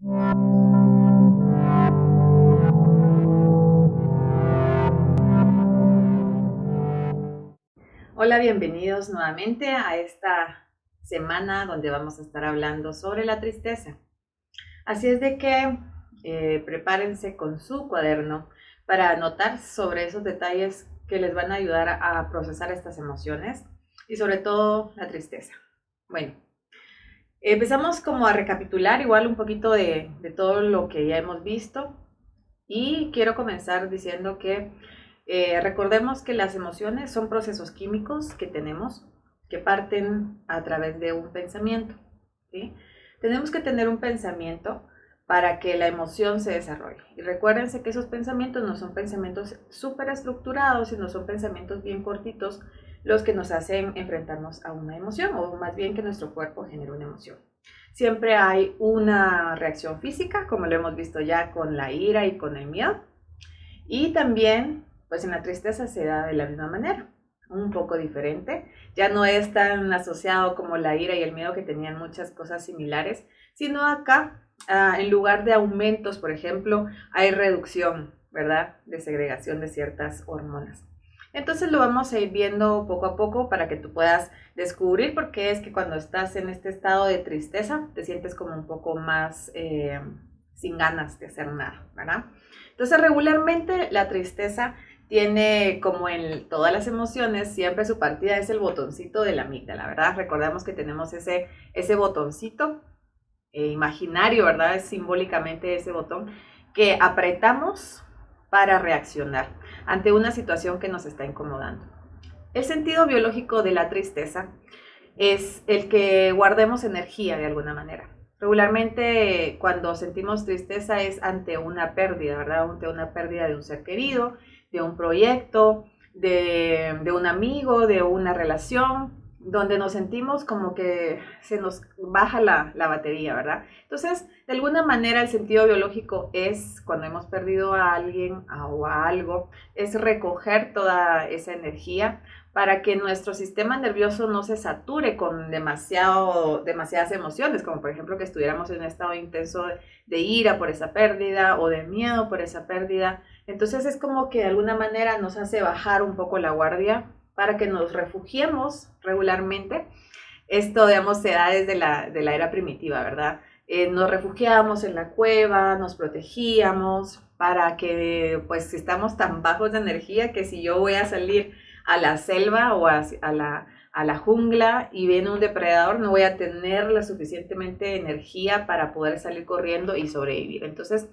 Hola, bienvenidos nuevamente a esta semana donde vamos a estar hablando sobre la tristeza. Así es de que prepárense con su cuaderno para anotar sobre esos detalles que les van a ayudar a procesar estas emociones y sobre todo la tristeza. Bueno, empezamos como a recapitular igual un poquito de todo lo que ya hemos visto y quiero comenzar diciendo que recordemos que las emociones son procesos químicos que tenemos que parten a través de un pensamiento, ¿sí? Tenemos que tener un pensamiento para que la emoción se desarrolle. Y recuérdense que esos pensamientos no son pensamientos súper estructurados, sino son pensamientos bien cortitos los que nos hacen enfrentarnos a una emoción, o más bien que nuestro cuerpo genere una emoción. Siempre hay una reacción física, como lo hemos visto ya con la ira y con el miedo. Y también, pues en la tristeza se da de la misma manera, un poco diferente. Ya no es tan asociado como la ira y el miedo, que tenían muchas cosas similares, sino acá, en lugar de aumentos, por ejemplo, hay reducción, ¿verdad? De segregación de ciertas hormonas. Entonces lo vamos a ir viendo poco a poco para que tú puedas descubrir por qué es que cuando estás en este estado de tristeza te sientes como un poco más sin ganas de hacer nada, ¿verdad? Entonces regularmente la tristeza tiene, como en todas las emociones, siempre su partida es el botoncito de la amígdala, ¿verdad? Recordamos que tenemos ese botoncito imaginario, ¿verdad? Es simbólicamente ese botón que apretamos para reaccionar ante una situación que nos está incomodando. El sentido biológico de la tristeza es el que guardemos energía de alguna manera. Regularmente cuando sentimos tristeza es ante una pérdida, ¿verdad? Ante una pérdida de un ser querido, de un proyecto, de un amigo, de una relación, donde nos sentimos como que se nos baja la batería, ¿verdad? Entonces, de alguna manera el sentido biológico es, cuando hemos perdido a alguien o a algo, es recoger toda esa energía para que nuestro sistema nervioso no se sature con demasiadas emociones, como por ejemplo que estuviéramos en un estado intenso de ira por esa pérdida o de miedo por esa pérdida. Entonces es como que de alguna manera nos hace bajar un poco la guardia para que nos refugiemos regularmente. Esto, digamos, se da desde de la era primitiva, ¿verdad? Nos refugiábamos en la cueva, nos protegíamos para que, pues, si estamos tan bajos de energía que si yo voy a salir a la selva o a la jungla y viene un depredador, no voy a tener la suficientemente energía para poder salir corriendo y sobrevivir. Entonces,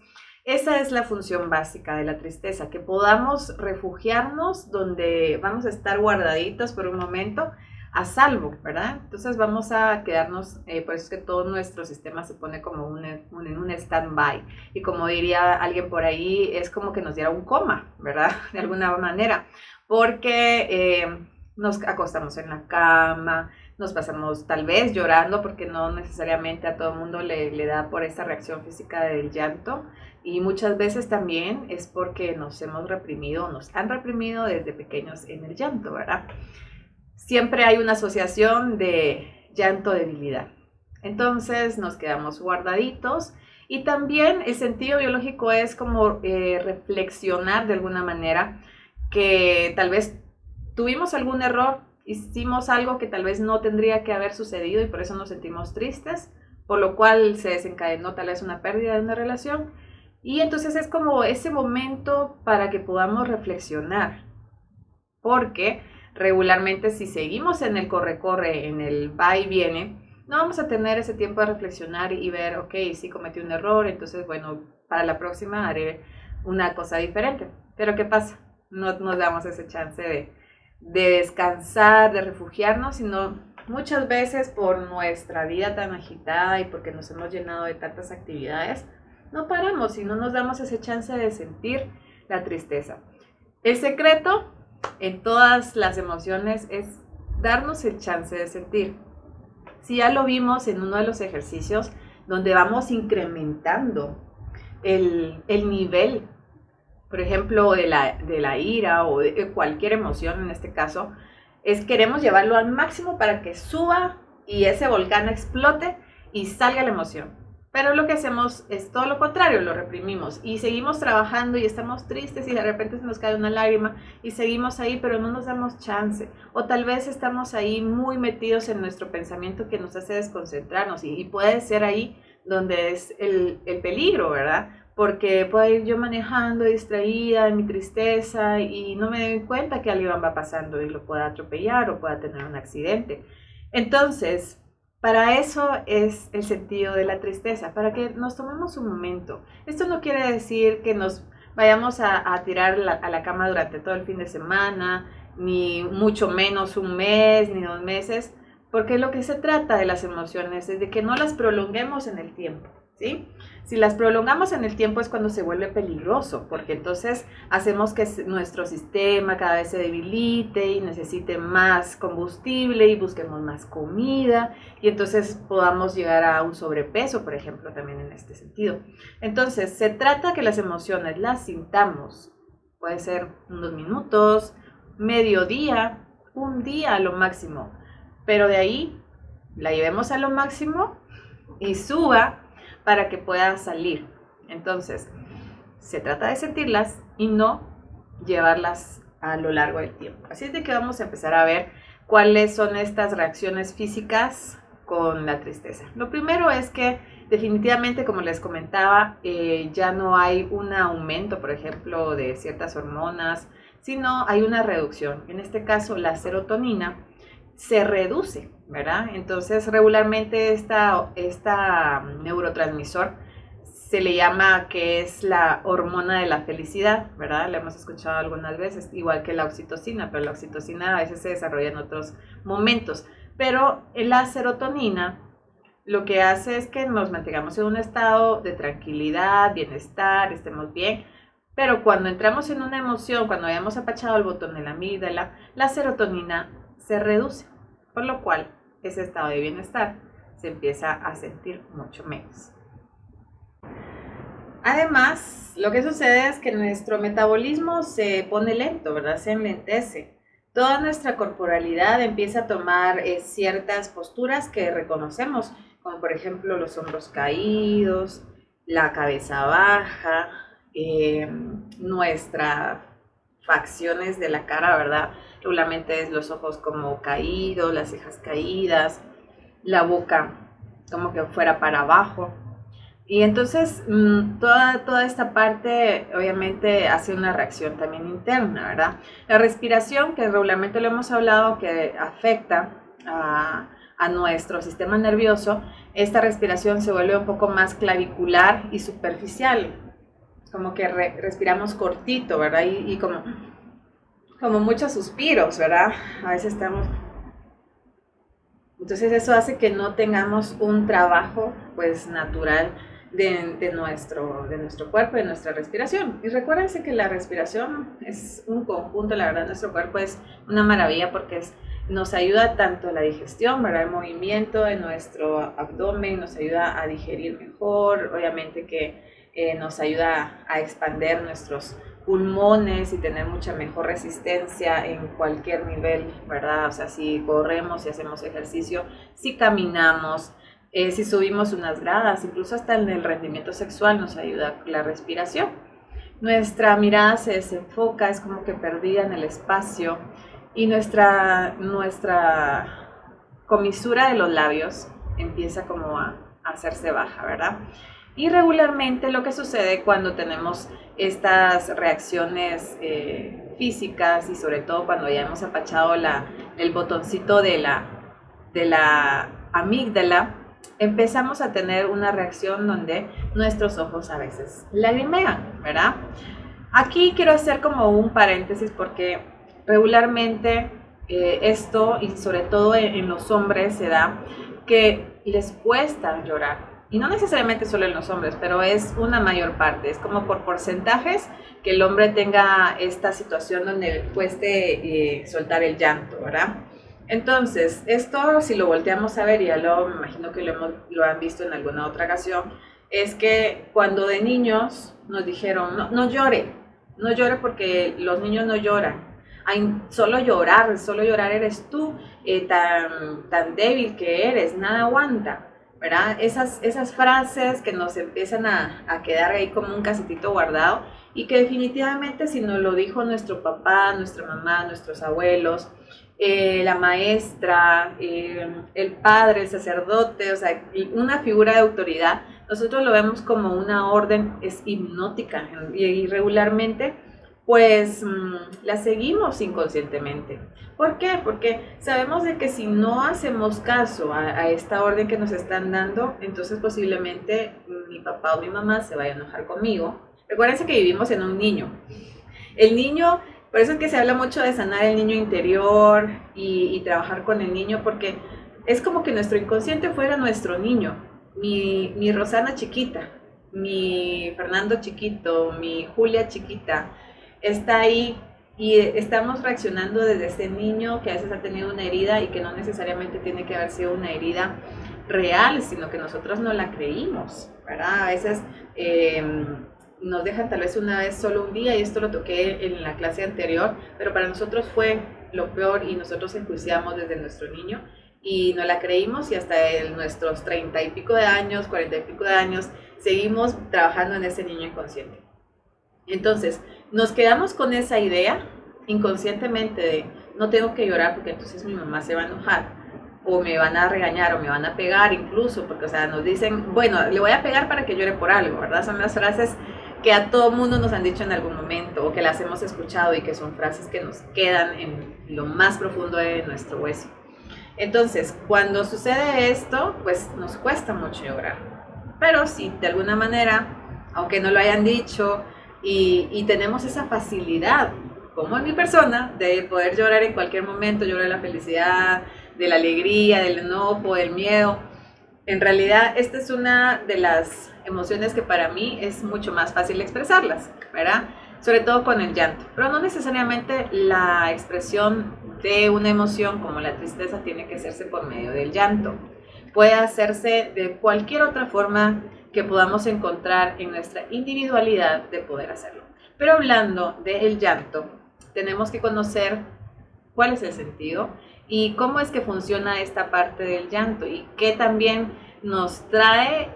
esa es la función básica de la tristeza, que podamos refugiarnos donde vamos a estar guardaditos por un momento a salvo, ¿verdad? Entonces vamos a quedarnos, por eso es que todo nuestro sistema se pone como en un stand-by. Y como diría alguien por ahí, es como que nos diera un coma, ¿verdad? De alguna manera, porque nos acostamos en la cama, nos pasamos tal vez llorando, porque no necesariamente a todo el mundo le da por esta reacción física del llanto, y muchas veces también es porque nos hemos reprimido, nos han reprimido desde pequeños en el llanto, ¿verdad? Siempre hay una asociación de llanto-debilidad. Entonces nos quedamos guardaditos, y también el sentido biológico es como reflexionar de alguna manera que tal vez tuvimos algún error, hicimos algo que tal vez no tendría que haber sucedido y por eso nos sentimos tristes, por lo cual se desencadenó tal vez una pérdida de una relación. Y entonces es como ese momento para que podamos reflexionar, porque regularmente si seguimos en el corre-corre, en el va y viene, no vamos a tener ese tiempo de reflexionar y ver, ok, sí cometí un error, entonces bueno, para la próxima haré una cosa diferente. Pero ¿qué pasa? No nos damos ese chance de descansar, de refugiarnos, sino muchas veces por nuestra vida tan agitada y porque nos hemos llenado de tantas actividades, no paramos y no nos damos ese chance de sentir la tristeza. El secreto en todas las emociones es darnos el chance de sentir. Si ya lo vimos en uno de los ejercicios donde vamos incrementando el nivel, por ejemplo, de la ira o de cualquier emoción en este caso, es queremos llevarlo al máximo para que suba y ese volcán explote y salga la emoción. Pero lo que hacemos es todo lo contrario, lo reprimimos y seguimos trabajando y estamos tristes y de repente se nos cae una lágrima y seguimos ahí, pero no nos damos chance. O tal vez estamos ahí muy metidos en nuestro pensamiento que nos hace desconcentrarnos y puede ser ahí donde es el peligro, ¿verdad? Porque puedo ir yo manejando distraída en mi tristeza y no me doy cuenta que alguien va pasando y lo pueda atropellar o pueda tener un accidente. Entonces, para eso es el sentido de la tristeza, para que nos tomemos un momento. Esto no quiere decir que nos vayamos a tirar a la cama durante todo el fin de semana, ni mucho menos un mes, ni 2 meses, porque lo que se trata de las emociones es de que no las prolonguemos en el tiempo, ¿sí? Si las prolongamos en el tiempo es cuando se vuelve peligroso, porque entonces hacemos que nuestro sistema cada vez se debilite y necesite más combustible y busquemos más comida y entonces podamos llegar a un sobrepeso, por ejemplo, también en este sentido. Entonces, se trata que las emociones las sintamos, puede ser unos minutos, medio día, un día a lo máximo, pero de ahí la llevemos a lo máximo y suba para que pueda salir. Entonces, se trata de sentirlas y no llevarlas a lo largo del tiempo. Así es de que vamos a empezar a ver cuáles son estas reacciones físicas con la tristeza. Lo primero es que definitivamente, como les comentaba, ya no hay un aumento, por ejemplo, de ciertas hormonas, sino hay una reducción. En este caso, la serotonina se reduce, ¿verdad? Entonces, regularmente esta neurotransmisor se le llama que es la hormona de la felicidad, ¿verdad? La hemos escuchado algunas veces, igual que la oxitocina, pero la oxitocina a veces se desarrolla en otros momentos. Pero la serotonina lo que hace es que nos mantengamos en un estado de tranquilidad, bienestar, estemos bien. Pero cuando entramos en una emoción, cuando hayamos apachado el botón de la amígdala, la serotonina se reduce, por lo cual ese estado de bienestar se empieza a sentir mucho menos. Además, lo que sucede es que nuestro metabolismo se pone lento, ¿verdad? Se enlentece. Toda nuestra corporalidad empieza a tomar ciertas posturas que reconocemos, como por ejemplo los hombros caídos, la cabeza baja, nuestras facciones de la cara, ¿verdad? Regularmente es los ojos como caídos, las cejas caídas, la boca como que fuera para abajo. Y entonces toda esta parte obviamente hace una reacción también interna, ¿verdad? La respiración, que regularmente lo hemos hablado, que afecta a nuestro sistema nervioso, esta respiración se vuelve un poco más clavicular y superficial, como que respiramos cortito, ¿verdad? Y como muchos suspiros, ¿verdad? A veces estamos... Entonces eso hace que no tengamos un trabajo pues natural de nuestro cuerpo, de nuestra respiración. Y recuérdense que la respiración es un conjunto, la verdad, nuestro cuerpo es una maravilla porque nos ayuda tanto a la digestión, ¿verdad? El movimiento de nuestro abdomen, nos ayuda a digerir mejor, obviamente que nos ayuda a expander nuestros pulmones y tener mucha mejor resistencia en cualquier nivel, ¿verdad? O sea, si corremos, si hacemos ejercicio, si caminamos, si subimos unas gradas, incluso hasta en el rendimiento sexual nos ayuda la respiración. Nuestra mirada se desenfoca, es como que perdida en el espacio y nuestra comisura de los labios empieza como a hacerse baja, ¿verdad? Y regularmente lo que sucede cuando tenemos estas reacciones físicas y sobre todo cuando ya hemos apachado el botoncito de la amígdala, empezamos a tener una reacción donde nuestros ojos a veces lagrimean, ¿verdad? Aquí quiero hacer como un paréntesis porque regularmente esto, y sobre todo en los hombres, se da que les cuesta llorar. Y no necesariamente solo en los hombres, pero es una mayor parte. Es como por porcentajes que el hombre tenga esta situación donde le cueste soltar el llanto, ¿verdad? Entonces, esto si lo volteamos a ver, y ya me imagino que lo han visto en alguna otra ocasión, es que cuando de niños nos dijeron, no llore, no llore porque los niños no lloran. Solo llorar eres tú, tan débil que eres, nada aguanta. ¿verdad? Esas frases que nos empiezan a quedar ahí como un casetito guardado y que definitivamente si nos lo dijo nuestro papá, nuestra mamá, nuestros abuelos, la maestra, el padre, el sacerdote, o sea, una figura de autoridad, nosotros lo vemos como una orden es hipnótica y regularmente pues la seguimos inconscientemente. ¿Por qué? Porque sabemos de que si no hacemos caso a esta orden que nos están dando, entonces posiblemente mi papá o mi mamá se vaya a enojar conmigo. Recuérdense que vivimos en un niño. El niño, por eso es que se habla mucho de sanar el niño interior y trabajar con el niño, porque es como que nuestro inconsciente fuera nuestro niño. Mi Rosana chiquita, mi Fernando chiquito, mi Julia chiquita, está ahí y estamos reaccionando desde ese niño que a veces ha tenido una herida y que no necesariamente tiene que haber sido una herida real, sino que nosotros no la creímos, ¿verdad? A veces nos dejan tal vez una vez solo un día, y esto lo toqué en la clase anterior, pero para nosotros fue lo peor y nosotros enjuiciamos desde nuestro niño y no la creímos y hasta nuestros 30 y pico de años, 40 y pico de años, seguimos trabajando en ese niño inconsciente. Entonces, nos quedamos con esa idea inconscientemente de no tengo que llorar porque entonces mi mamá se va a enojar o me van a regañar o me van a pegar incluso, porque o sea, nos dicen, bueno, le voy a pegar para que llore por algo, ¿verdad? Son las frases que a todo mundo nos han dicho en algún momento o que las hemos escuchado y que son frases que nos quedan en lo más profundo de nuestro hueso. Entonces, cuando sucede esto, pues nos cuesta mucho llorar. Pero si de alguna manera, aunque no lo hayan dicho, y tenemos esa facilidad, como en mi persona, de poder llorar en cualquier momento, llorar de la felicidad, de la alegría, del enojo, del miedo. En realidad, esta es una de las emociones que para mí es mucho más fácil expresarlas, ¿verdad? Sobre todo con el llanto, pero no necesariamente la expresión de una emoción como la tristeza tiene que hacerse por medio del llanto. Puede hacerse de cualquier otra forma que podamos encontrar en nuestra individualidad de poder hacerlo. Pero hablando del llanto, tenemos que conocer cuál es el sentido y cómo es que funciona esta parte del llanto y qué también nos trae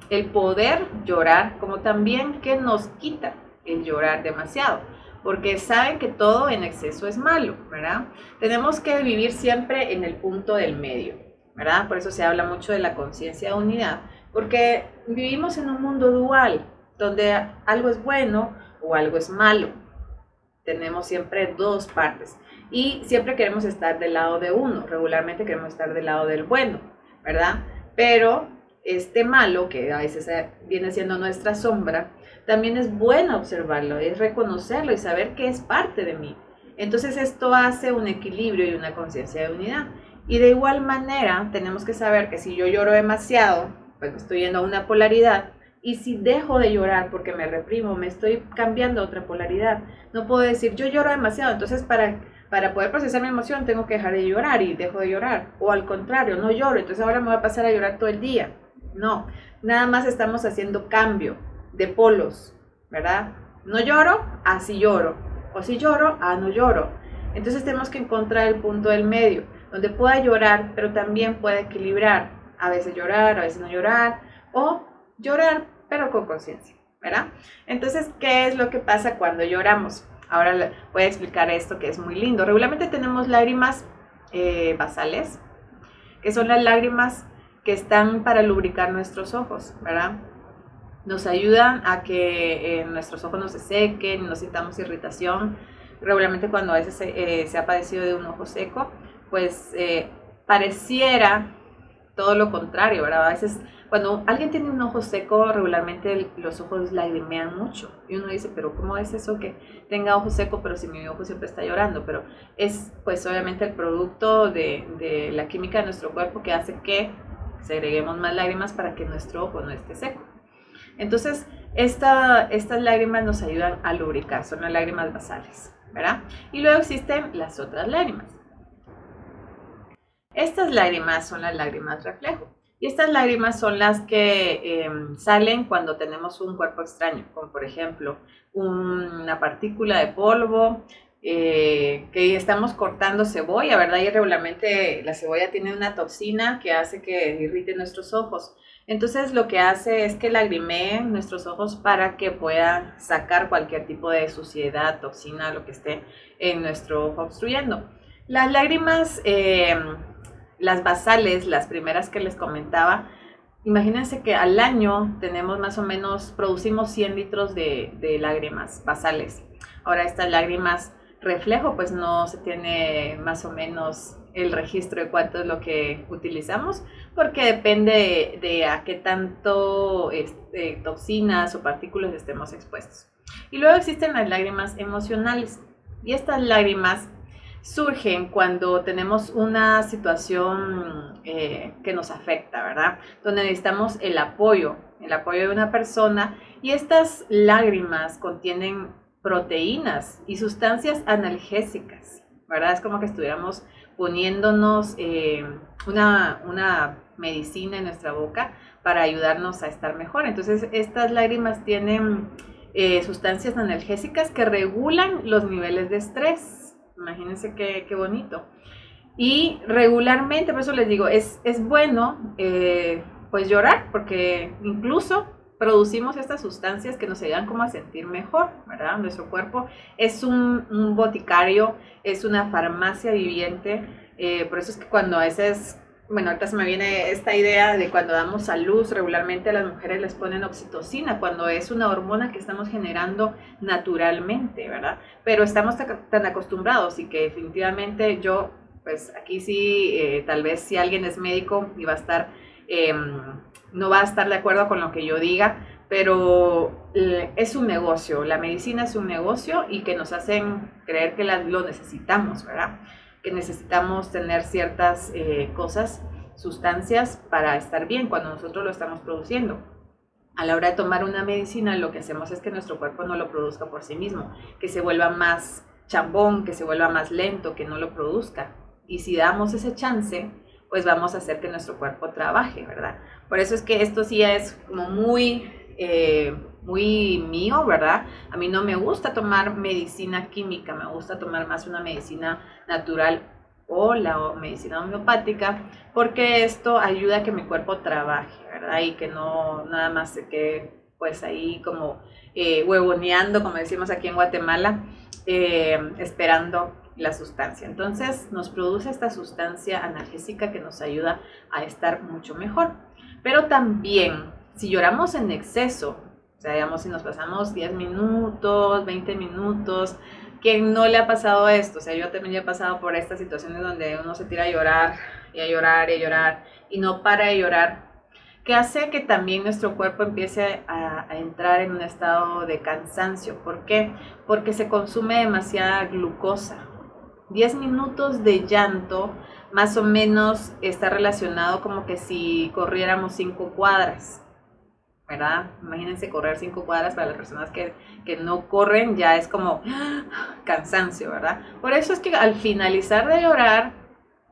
el poder llorar, como también que nos quita el llorar demasiado, porque saben que todo en exceso es malo, ¿verdad? Tenemos que vivir siempre en el punto del medio, ¿verdad? Por eso se habla mucho de la conciencia de unidad, porque vivimos en un mundo dual, donde algo es bueno o algo es malo. Tenemos siempre dos partes y siempre queremos estar del lado de uno, regularmente queremos estar del lado del bueno, ¿verdad? Pero este malo, que a veces viene siendo nuestra sombra, también es bueno observarlo, es reconocerlo y saber que es parte de mí. Entonces esto hace un equilibrio y una conciencia de unidad. Y de igual manera tenemos que saber que si yo lloro demasiado, pues estoy yendo a una polaridad, y si dejo de llorar porque me reprimo, me estoy cambiando a otra polaridad. No puedo decir, yo lloro demasiado, entonces para poder procesar mi emoción tengo que dejar de llorar y dejo de llorar. O al contrario, no lloro, entonces ahora me voy a pasar a llorar todo el día. No, nada más estamos haciendo cambio de polos, ¿verdad? No lloro, así lloro. O si lloro, no lloro. Entonces tenemos que encontrar el punto del medio, donde pueda llorar, pero también pueda equilibrar. A veces llorar, a veces no llorar, o llorar pero con conciencia, ¿verdad? Entonces, ¿qué es lo que pasa cuando lloramos? Ahora voy a explicar esto que es muy lindo. Regularmente tenemos lágrimas basales, que son las lágrimas que están para lubricar nuestros ojos, ¿verdad? Nos ayudan a que nuestros ojos no se sequen, no sintamos irritación. Regularmente cuando a veces se ha padecido de un ojo seco, pues pareciera todo lo contrario, ¿verdad? A veces cuando alguien tiene un ojo seco, regularmente los ojos lagrimean mucho. Y uno dice, pero ¿cómo es eso que tenga ojo seco, pero si mi ojo siempre está llorando? Pero es pues obviamente el producto de la química de nuestro cuerpo que hace que segreguemos más lágrimas para que nuestro ojo no esté seco. Entonces, estas lágrimas nos ayudan a lubricar, son las lágrimas basales, ¿verdad? Y luego existen las otras lágrimas. Estas lágrimas son las lágrimas reflejo. Y estas lágrimas son las que salen cuando tenemos un cuerpo extraño, como por ejemplo una partícula de polvo, que estamos cortando cebolla, ¿verdad? Y regularmente la cebolla tiene una toxina que hace que irrite nuestros ojos. Entonces lo que hace es que lagrimeen nuestros ojos para que puedan sacar cualquier tipo de suciedad, toxina, lo que esté en nuestro ojo obstruyendo. Las lágrimas, las basales, las primeras que les comentaba, imagínense que al año tenemos más o menos, producimos 100 litros de lágrimas basales. Ahora estas lágrimas reflejo, pues no se tiene más o menos el registro de cuánto es lo que utilizamos, porque depende de a qué tanto toxinas o partículas estemos expuestos. Y luego existen las lágrimas emocionales, y estas lágrimas surgen cuando tenemos una situación que nos afecta, ¿verdad? Donde necesitamos el apoyo de una persona, y estas lágrimas contienen proteínas y sustancias analgésicas, ¿verdad? Es como que estuviéramos poniéndonos una medicina en nuestra boca para ayudarnos a estar mejor. Entonces, estas lágrimas tienen sustancias analgésicas que regulan los niveles de estrés. Imagínense qué bonito. Y regularmente, por eso les digo, es bueno pues llorar, porque incluso producimos estas sustancias que nos ayudan como a sentir mejor, ¿verdad? Nuestro cuerpo es un boticario, es una farmacia viviente, por eso es que cuando a veces, bueno, ahorita se me viene esta idea de cuando damos a luz, regularmente a las mujeres les ponen oxitocina, cuando es una hormona que estamos generando naturalmente, ¿verdad? Pero estamos tan acostumbrados, y que definitivamente yo, pues aquí sí, tal vez si alguien es médico y va a estar, no va a estar de acuerdo con lo que yo diga, pero es un negocio, la medicina es un negocio, y que nos hacen creer que lo necesitamos, ¿verdad? Que necesitamos tener ciertas cosas, sustancias para estar bien cuando nosotros lo estamos produciendo. A la hora de tomar una medicina, lo que hacemos es que nuestro cuerpo no lo produzca por sí mismo, que se vuelva más chambón, que se vuelva más lento, que no lo produzca. Y si damos ese chance, pues vamos a hacer que nuestro cuerpo trabaje, ¿verdad? Por eso es que esto sí es como muy mío, ¿verdad? A mí no me gusta tomar medicina química, me gusta tomar más una medicina natural o la medicina homeopática, porque esto ayuda a que mi cuerpo trabaje, ¿verdad? Y que no nada más se quede pues ahí como huevoneando, como decimos aquí en Guatemala, esperando la sustancia. Entonces nos produce esta sustancia analgésica que nos ayuda a estar mucho mejor. Pero también, si lloramos en exceso, o sea, digamos, si nos pasamos 10 minutos, 20 minutos, ¿quién no le ha pasado esto? O sea, yo también he pasado por estas situaciones donde uno se tira a llorar y a llorar y a llorar y no para de llorar, que hace que también nuestro cuerpo empiece a entrar en un estado de cansancio. ¿Por qué? Porque se consume demasiada glucosa. 10 minutos de llanto más o menos está relacionado como que si corriéramos 5 cuadras, ¿verdad? Imagínense correr 5 cuadras. Para las personas que no corren ya es como cansancio, ¿verdad? Por eso es que al finalizar de llorar,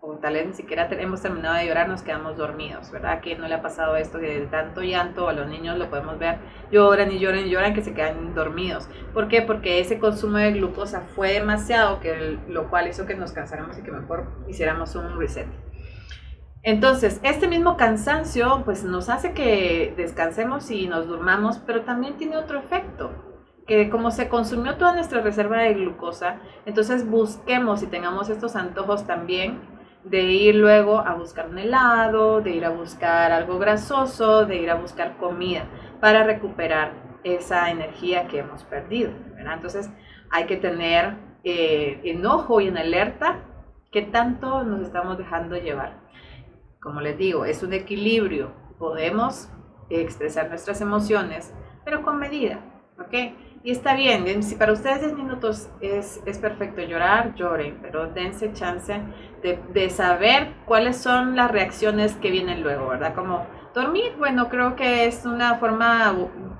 o tal vez ni siquiera hemos terminado de llorar, nos quedamos dormidos, ¿verdad? Que no le ha pasado esto de tanto llanto, a los niños lo podemos ver, lloran y lloran y lloran, que se quedan dormidos. ¿Por qué? Porque ese consumo de glucosa fue demasiado, lo cual hizo que nos cansáramos y que mejor hiciéramos un reset. Entonces, este mismo cansancio pues nos hace que descansemos y nos durmamos, pero también tiene otro efecto, que como se consumió toda nuestra reserva de glucosa, entonces busquemos y tengamos estos antojos también de ir luego a buscar un helado, de ir a buscar algo grasoso, de ir a buscar comida para recuperar esa energía que hemos perdido, ¿verdad? Entonces hay que tener enojo y en alerta qué tanto nos estamos dejando llevar. Como les digo, es un equilibrio. Podemos expresar nuestras emociones, pero con medida, ¿ok? Y está bien, si para ustedes 10 minutos es perfecto llorar, lloren, pero dense chance de saber cuáles son las reacciones que vienen luego, ¿verdad? Como dormir, bueno, creo que es una forma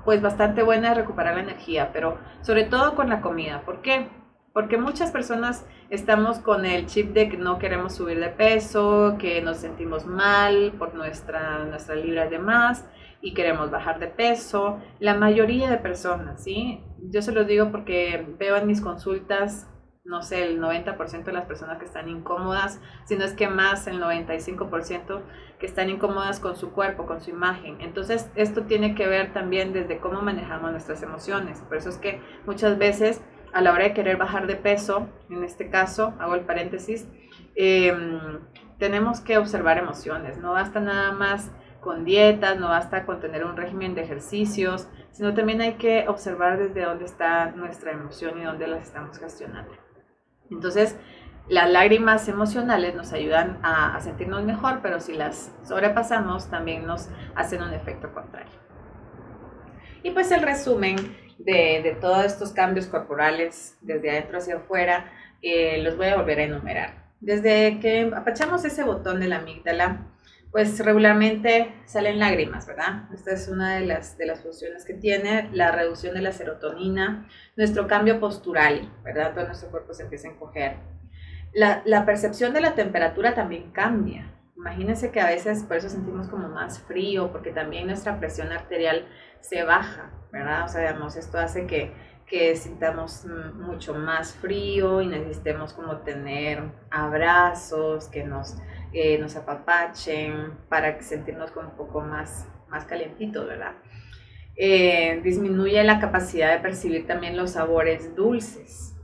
pues bastante buena de recuperar la energía, pero sobre todo con la comida. ¿Por qué? Porque muchas personas estamos con el chip de que no queremos subir de peso, que nos sentimos mal por nuestra libra de más y queremos bajar de peso. La mayoría de personas, ¿sí? Yo se los digo porque veo en mis consultas no sé, el 90% de las personas que están incómodas, si no es que más, el 95% que están incómodas con su cuerpo, con su imagen. Entonces, esto tiene que ver también desde cómo manejamos nuestras emociones. Por eso es que muchas veces a la hora de querer bajar de peso, en este caso, hago el paréntesis, tenemos que observar emociones. No basta nada más con dietas, no basta con tener un régimen de ejercicios, sino también hay que observar desde dónde está nuestra emoción y dónde las estamos gestionando. Entonces, las lágrimas emocionales nos ayudan a sentirnos mejor, pero si las sobrepasamos, también nos hacen un efecto contrario. Y pues el resumen de todos estos cambios corporales, desde adentro hacia afuera, los voy a volver a enumerar. Desde que apachamos ese botón de la amígdala, pues regularmente salen lágrimas, ¿verdad? Esta es una de las funciones que tiene, la reducción de la serotonina, nuestro cambio postural, ¿verdad? Todo nuestro cuerpo se empieza a encoger. La percepción de la temperatura también cambia. Imagínense que a veces por eso sentimos como más frío, porque también nuestra presión arterial se baja, ¿verdad? O sea, digamos, esto hace que sintamos mucho más frío y necesitemos como tener abrazos que nos apapachen para sentirnos como un poco más calientitos, ¿verdad? Disminuye la capacidad de percibir también los sabores dulces.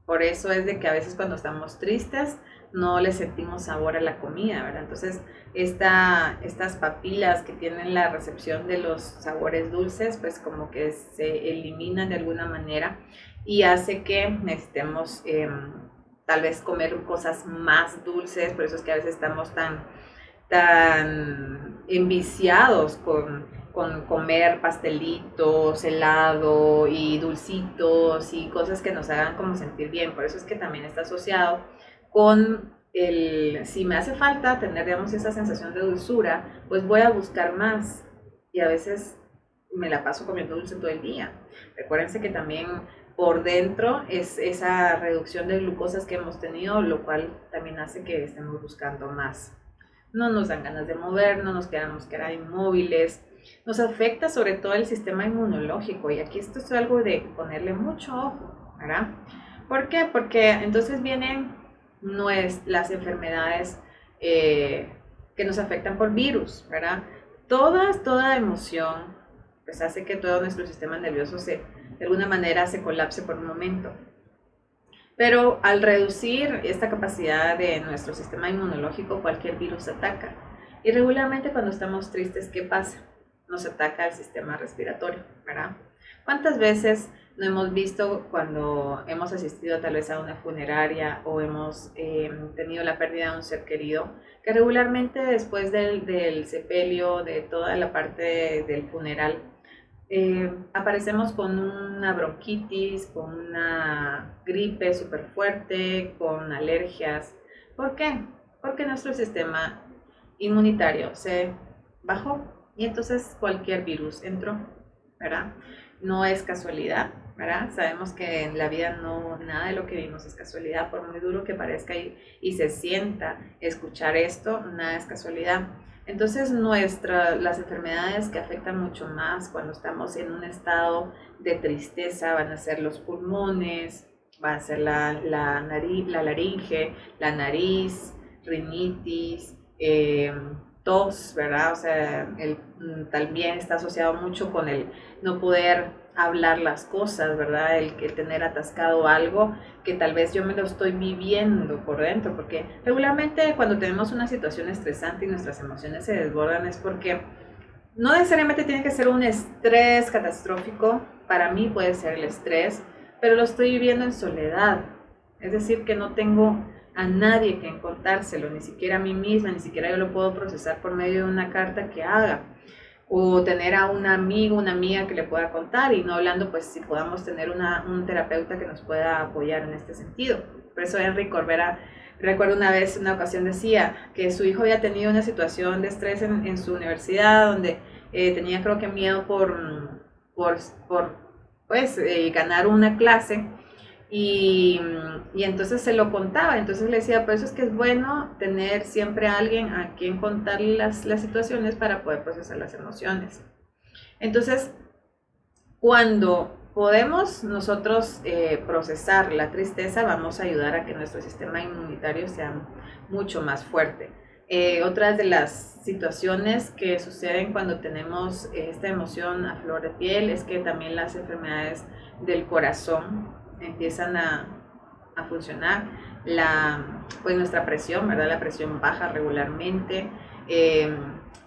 Por eso es de que a veces cuando estamos tristes no le sentimos sabor a la comida, ¿verdad? Entonces, estas papilas que tienen la recepción de los sabores dulces, pues como que se eliminan de alguna manera y hace que necesitemos tal vez comer cosas más dulces. Por eso es que a veces estamos tan enviciados con comer pastelitos, helado y dulcitos y cosas que nos hagan como sentir bien. Por eso es que también está asociado con si me hace falta tener, digamos, esa sensación de dulzura, pues voy a buscar más y a veces me la paso comiendo dulce todo el día. Recuérdense que también por dentro es esa reducción de glucosas que hemos tenido, lo cual también hace que estemos buscando más. No nos dan ganas de movernos, nos quedamos inmóviles, nos afecta sobre todo el sistema inmunológico y aquí esto es algo de ponerle mucho ojo, ¿verdad? ¿Por qué? Porque entonces vienen las enfermedades que nos afectan por virus, ¿verdad? Toda emoción pues hace que todo nuestro sistema nervioso de alguna manera se colapse por un momento. Pero al reducir esta capacidad de nuestro sistema inmunológico, cualquier virus ataca. Y regularmente cuando estamos tristes, ¿qué pasa? Nos ataca el sistema respiratorio, ¿verdad? ¿Cuántas veces no hemos visto cuando hemos asistido tal vez a una funeraria o hemos tenido la pérdida de un ser querido, que regularmente después del sepelio, de toda la parte del funeral, aparecemos con una bronquitis, con una gripe súper fuerte, con alergias. ¿Por qué? Porque nuestro sistema inmunitario se bajó y entonces cualquier virus entró, ¿verdad? No es casualidad, ¿verdad? Sabemos que en la vida nada de lo que vimos es casualidad, por muy duro que parezca y se sienta escuchar esto, nada es casualidad. Entonces las enfermedades que afectan mucho más cuando estamos en un estado de tristeza van a ser los pulmones, va a ser la laringe, la nariz, rinitis, tos, ¿verdad? O sea, también está asociado mucho con el no poder hablar las cosas, ¿verdad? El tener atascado algo que tal vez yo me lo estoy viviendo por dentro, porque regularmente cuando tenemos una situación estresante y nuestras emociones se desbordan es porque no necesariamente tiene que ser un estrés catastrófico, para mí puede ser el estrés, pero lo estoy viviendo en soledad, es decir, que no tengo a nadie que contárselo, ni siquiera a mí misma, ni siquiera yo lo puedo procesar por medio de una carta que haga, o tener a un amigo, una amiga que le pueda contar, y no hablando pues si podamos tener un terapeuta que nos pueda apoyar en este sentido. Por eso Henry Corbera, recuerdo una ocasión decía que su hijo había tenido una situación de estrés en su universidad, donde tenía creo que miedo por ganar una clase, y entonces se lo contaba, entonces le decía, por eso es que es bueno tener siempre a alguien a quien contarle las situaciones para poder procesar las emociones. Entonces, cuando podemos nosotros procesar la tristeza, vamos a ayudar a que nuestro sistema inmunitario sea mucho más fuerte. Otras de las situaciones que suceden cuando tenemos esta emoción a flor de piel es que también las enfermedades del corazón empiezan a funcionar. Pues nuestra presión, ¿verdad? La presión baja regularmente. Eh,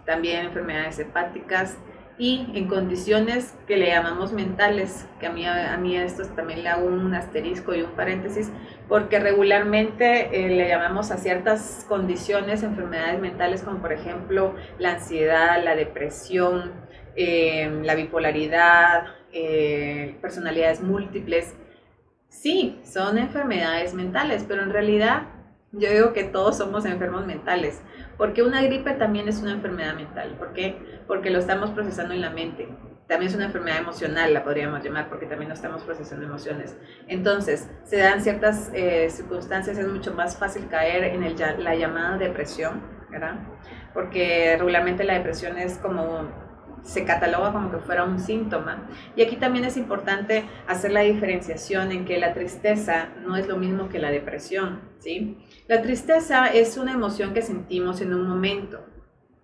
También enfermedades hepáticas y en condiciones que le llamamos mentales, que a mí esto también le hago un asterisco y un paréntesis, porque regularmente le llamamos a ciertas condiciones enfermedades mentales, como por ejemplo la ansiedad, la depresión, la bipolaridad, personalidades múltiples. Sí, son enfermedades mentales, pero en realidad yo digo que todos somos enfermos mentales, porque una gripe también es una enfermedad mental. ¿Por qué? Porque lo estamos procesando en la mente. También es una enfermedad emocional, la podríamos llamar, porque también no estamos procesando emociones. Entonces, se dan ciertas circunstancias, es mucho más fácil caer en la llamada depresión, ¿verdad? Porque regularmente la depresión es como se cataloga como que fuera un síntoma. Y aquí también es importante hacer la diferenciación en que la tristeza no es lo mismo que la depresión, ¿sí? La tristeza es una emoción que sentimos en un momento,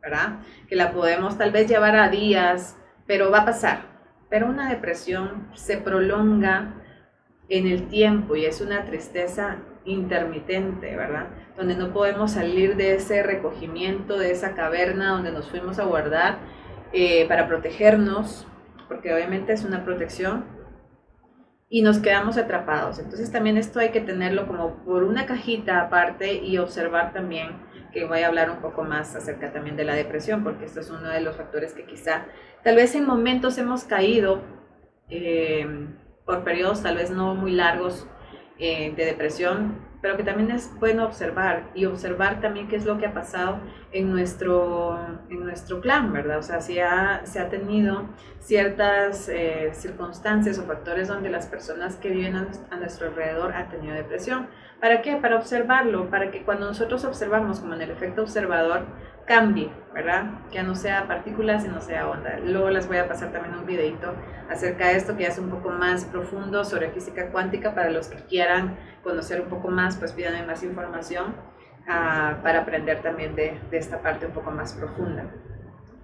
¿verdad? Que la podemos tal vez llevar a días, pero va a pasar. Pero una depresión se prolonga en el tiempo y es una tristeza intermitente, ¿verdad? Donde no podemos salir de ese recogimiento, de esa caverna donde nos fuimos a guardar para protegernos, porque obviamente es una protección, y nos quedamos atrapados. Entonces también esto hay que tenerlo como por una cajita aparte y observar también, que voy a hablar un poco más acerca también de la depresión, porque esto es uno de los factores que quizá, tal vez en momentos hemos caído por periodos tal vez no muy largos de depresión, pero que también es bueno observar y observar también qué es lo que ha pasado en nuestro clan, ¿verdad? O sea, si se ha tenido ciertas circunstancias o factores donde las personas que viven a nuestro alrededor han tenido depresión. ¿Para qué? Para observarlo, para que cuando nosotros observamos, como en el efecto observador, cambie, ¿verdad? Que no sea partículas y no sea onda. Luego les voy a pasar también un videito acerca de esto que es un poco más profundo sobre física cuántica. Para los que quieran conocer un poco más, pues pídanme más información para aprender también de esta parte un poco más profunda.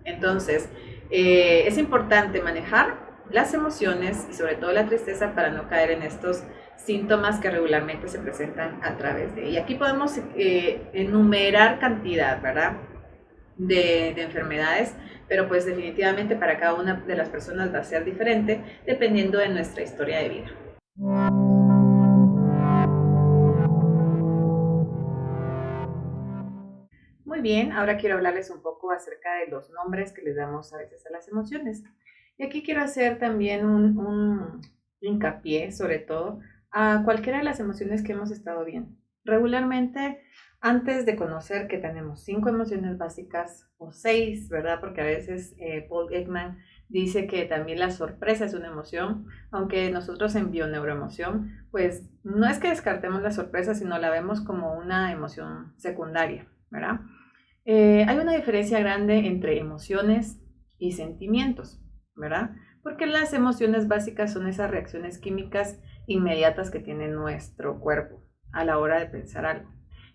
Entonces, es importante manejar las emociones y sobre todo la tristeza para no caer en estos síntomas que regularmente se presentan a través de. Y aquí podemos enumerar cantidad, ¿verdad? De enfermedades, pero pues definitivamente para cada una de las personas va a ser diferente dependiendo de nuestra historia de vida. Muy bien, ahora quiero hablarles un poco acerca de los nombres que les damos a veces a las emociones. Y aquí quiero hacer también un hincapié, sobre todo, a cualquiera de las emociones que hemos estado viendo. Regularmente, antes de conocer que tenemos 5 emociones básicas o 6, ¿verdad? Porque a veces Paul Ekman dice que también la sorpresa es una emoción, aunque nosotros en bioneuroemoción, pues no es que descartemos la sorpresa, sino la vemos como una emoción secundaria, ¿verdad? Hay una diferencia grande entre emociones y sentimientos, ¿verdad? Porque las emociones básicas son esas reacciones químicas inmediatas que tiene nuestro cuerpo a la hora de pensar algo.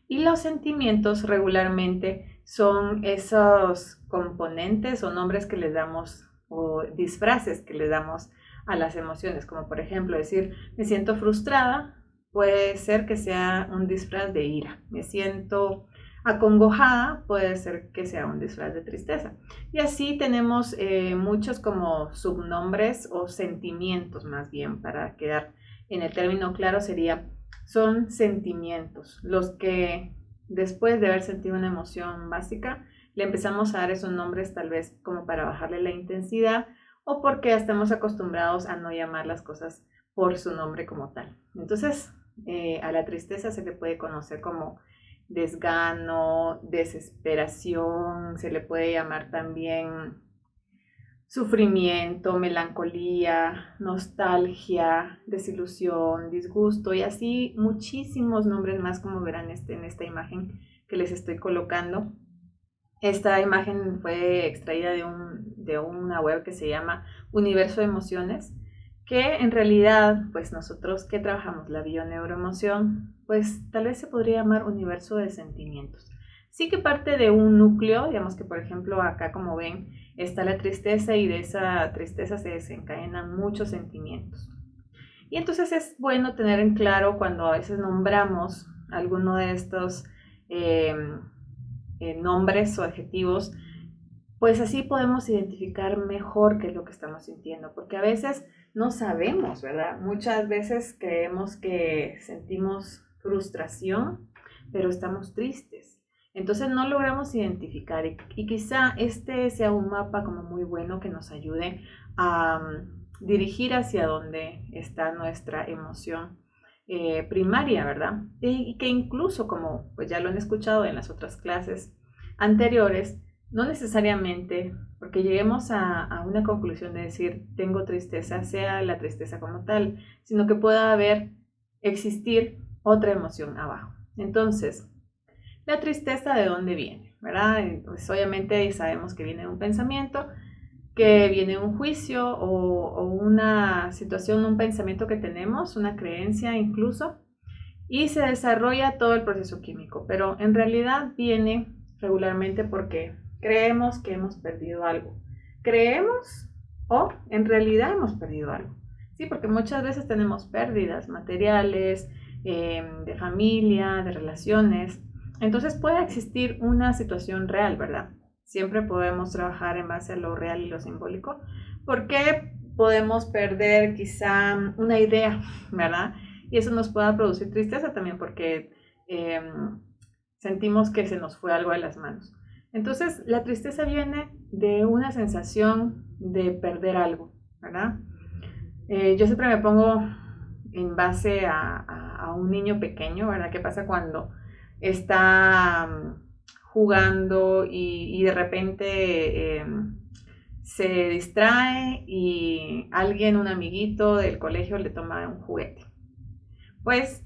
Y los sentimientos regularmente son esos componentes o nombres que les damos o disfraces que le damos a las emociones, como por ejemplo decir me siento frustrada, puede ser que sea un disfraz de ira, me siento acongojada, puede ser que sea un disfraz de tristeza. Y así tenemos muchos como subnombres o sentimientos, más bien, para quedar en el término claro sería, son sentimientos, los que después de haber sentido una emoción básica, le empezamos a dar esos nombres tal vez como para bajarle la intensidad o porque estamos acostumbrados a no llamar las cosas por su nombre como tal. Entonces, a la tristeza se le puede conocer como desgano, desesperación, se le puede llamar también sufrimiento, melancolía, nostalgia, desilusión, disgusto y así muchísimos nombres más como verán en esta imagen que les estoy colocando. Esta imagen fue extraída de una web que se llama Universo de Emociones, que en realidad, pues nosotros que trabajamos la bioneuroemoción, pues tal vez se podría llamar universo de sentimientos. Sí que parte de un núcleo, digamos que por ejemplo acá como ven está la tristeza y de esa tristeza se desencadenan muchos sentimientos. Y entonces es bueno tener en claro cuando a veces nombramos alguno de estos eh, nombres o adjetivos, pues así podemos identificar mejor qué es lo que estamos sintiendo, porque a veces no sabemos, ¿verdad? Muchas veces creemos que sentimos frustración, pero estamos tristes. Entonces no logramos identificar y quizá este sea un mapa como muy bueno que nos ayude a dirigir hacia dónde está nuestra emoción primaria, ¿verdad? Y que incluso, como pues ya lo han escuchado en las otras clases anteriores, no necesariamente porque lleguemos a una conclusión de decir tengo tristeza, sea la tristeza como tal, sino que pueda existir otra emoción abajo. Entonces, la tristeza, ¿de dónde viene? ¿Verdad? Pues obviamente sabemos que viene de un pensamiento, que viene un juicio o una situación, un pensamiento que tenemos, una creencia incluso, y se desarrolla todo el proceso químico, pero en realidad viene regularmente porque creemos que hemos perdido algo. Creemos o en realidad hemos perdido algo. Sí, porque muchas veces tenemos pérdidas materiales, de familia, de relaciones. Entonces puede existir una situación real, ¿verdad? Siempre podemos trabajar en base a lo real y lo simbólico, porque podemos perder quizá una idea, ¿verdad? Y eso nos pueda producir tristeza también porque eh, sentimos que se nos fue algo de las manos. Entonces, la tristeza viene de una sensación de perder algo, ¿verdad? Yo siempre me pongo en base a un niño pequeño, ¿verdad? ¿Qué pasa cuando está jugando y de repente se distrae y alguien, un amiguito del colegio, le toma un juguete? Pues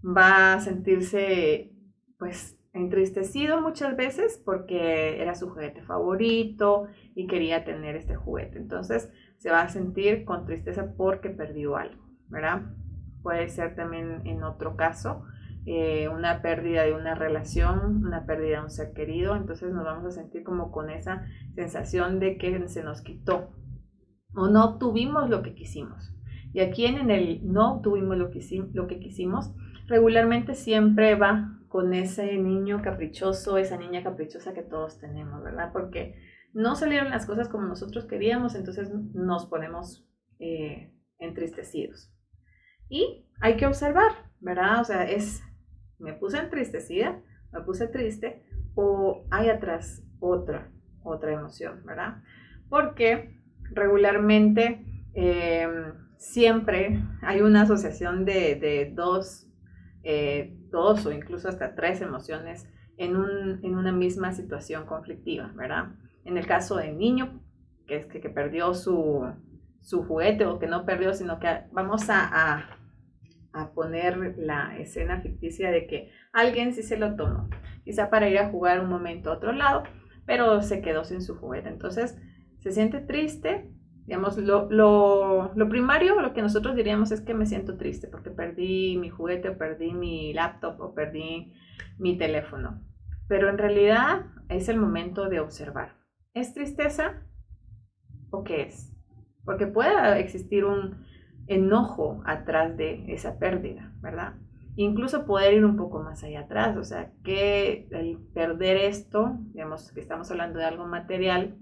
va a sentirse pues entristecido muchas veces porque era su juguete favorito y quería tener este juguete. Entonces se va a sentir con tristeza porque perdió algo, ¿verdad? Puede ser también en otro caso una pérdida de una relación, una pérdida de un ser querido. Entonces nos vamos a sentir como con esa sensación de que se nos quitó o no obtuvimos lo que quisimos. Y aquí en el no obtuvimos lo que quisimos, regularmente siempre va con ese niño caprichoso, esa niña caprichosa que todos tenemos, ¿verdad? Porque no salieron las cosas como nosotros queríamos, entonces nos ponemos entristecidos. Y hay que observar, ¿verdad? O sea, me puse entristecida, me puse triste, o hay atrás otra emoción, ¿verdad? Porque regularmente siempre hay una asociación de dos o incluso hasta tres emociones en una misma situación conflictiva, ¿verdad? En el caso del niño, que es que perdió su juguete o que no perdió, sino que vamos a poner la escena ficticia de que alguien sí se lo tomó, quizá para ir a jugar un momento a otro lado, pero se quedó sin su juguete. Entonces se siente triste, digamos, lo primario, lo que nosotros diríamos es que me siento triste porque perdí mi juguete o perdí mi laptop o perdí mi teléfono. Pero en realidad es el momento de observar. ¿Es tristeza o qué es? Porque puede existir un enojo atrás de esa pérdida, ¿verdad? Incluso poder ir un poco más allá atrás, o sea, que el perder esto, digamos que estamos hablando de algo material,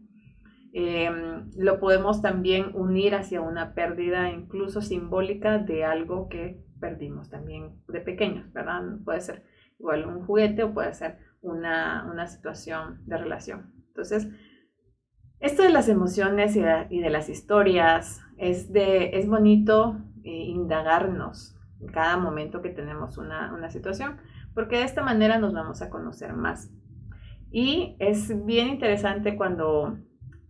lo podemos también unir hacia una pérdida incluso simbólica de algo que perdimos también de pequeños, ¿verdad? Puede ser igual un juguete o puede ser una situación de relación. Entonces, esto de las emociones y de las historias es bonito indagarnos en cada momento que tenemos una situación, porque de esta manera nos vamos a conocer más. Y es bien interesante cuando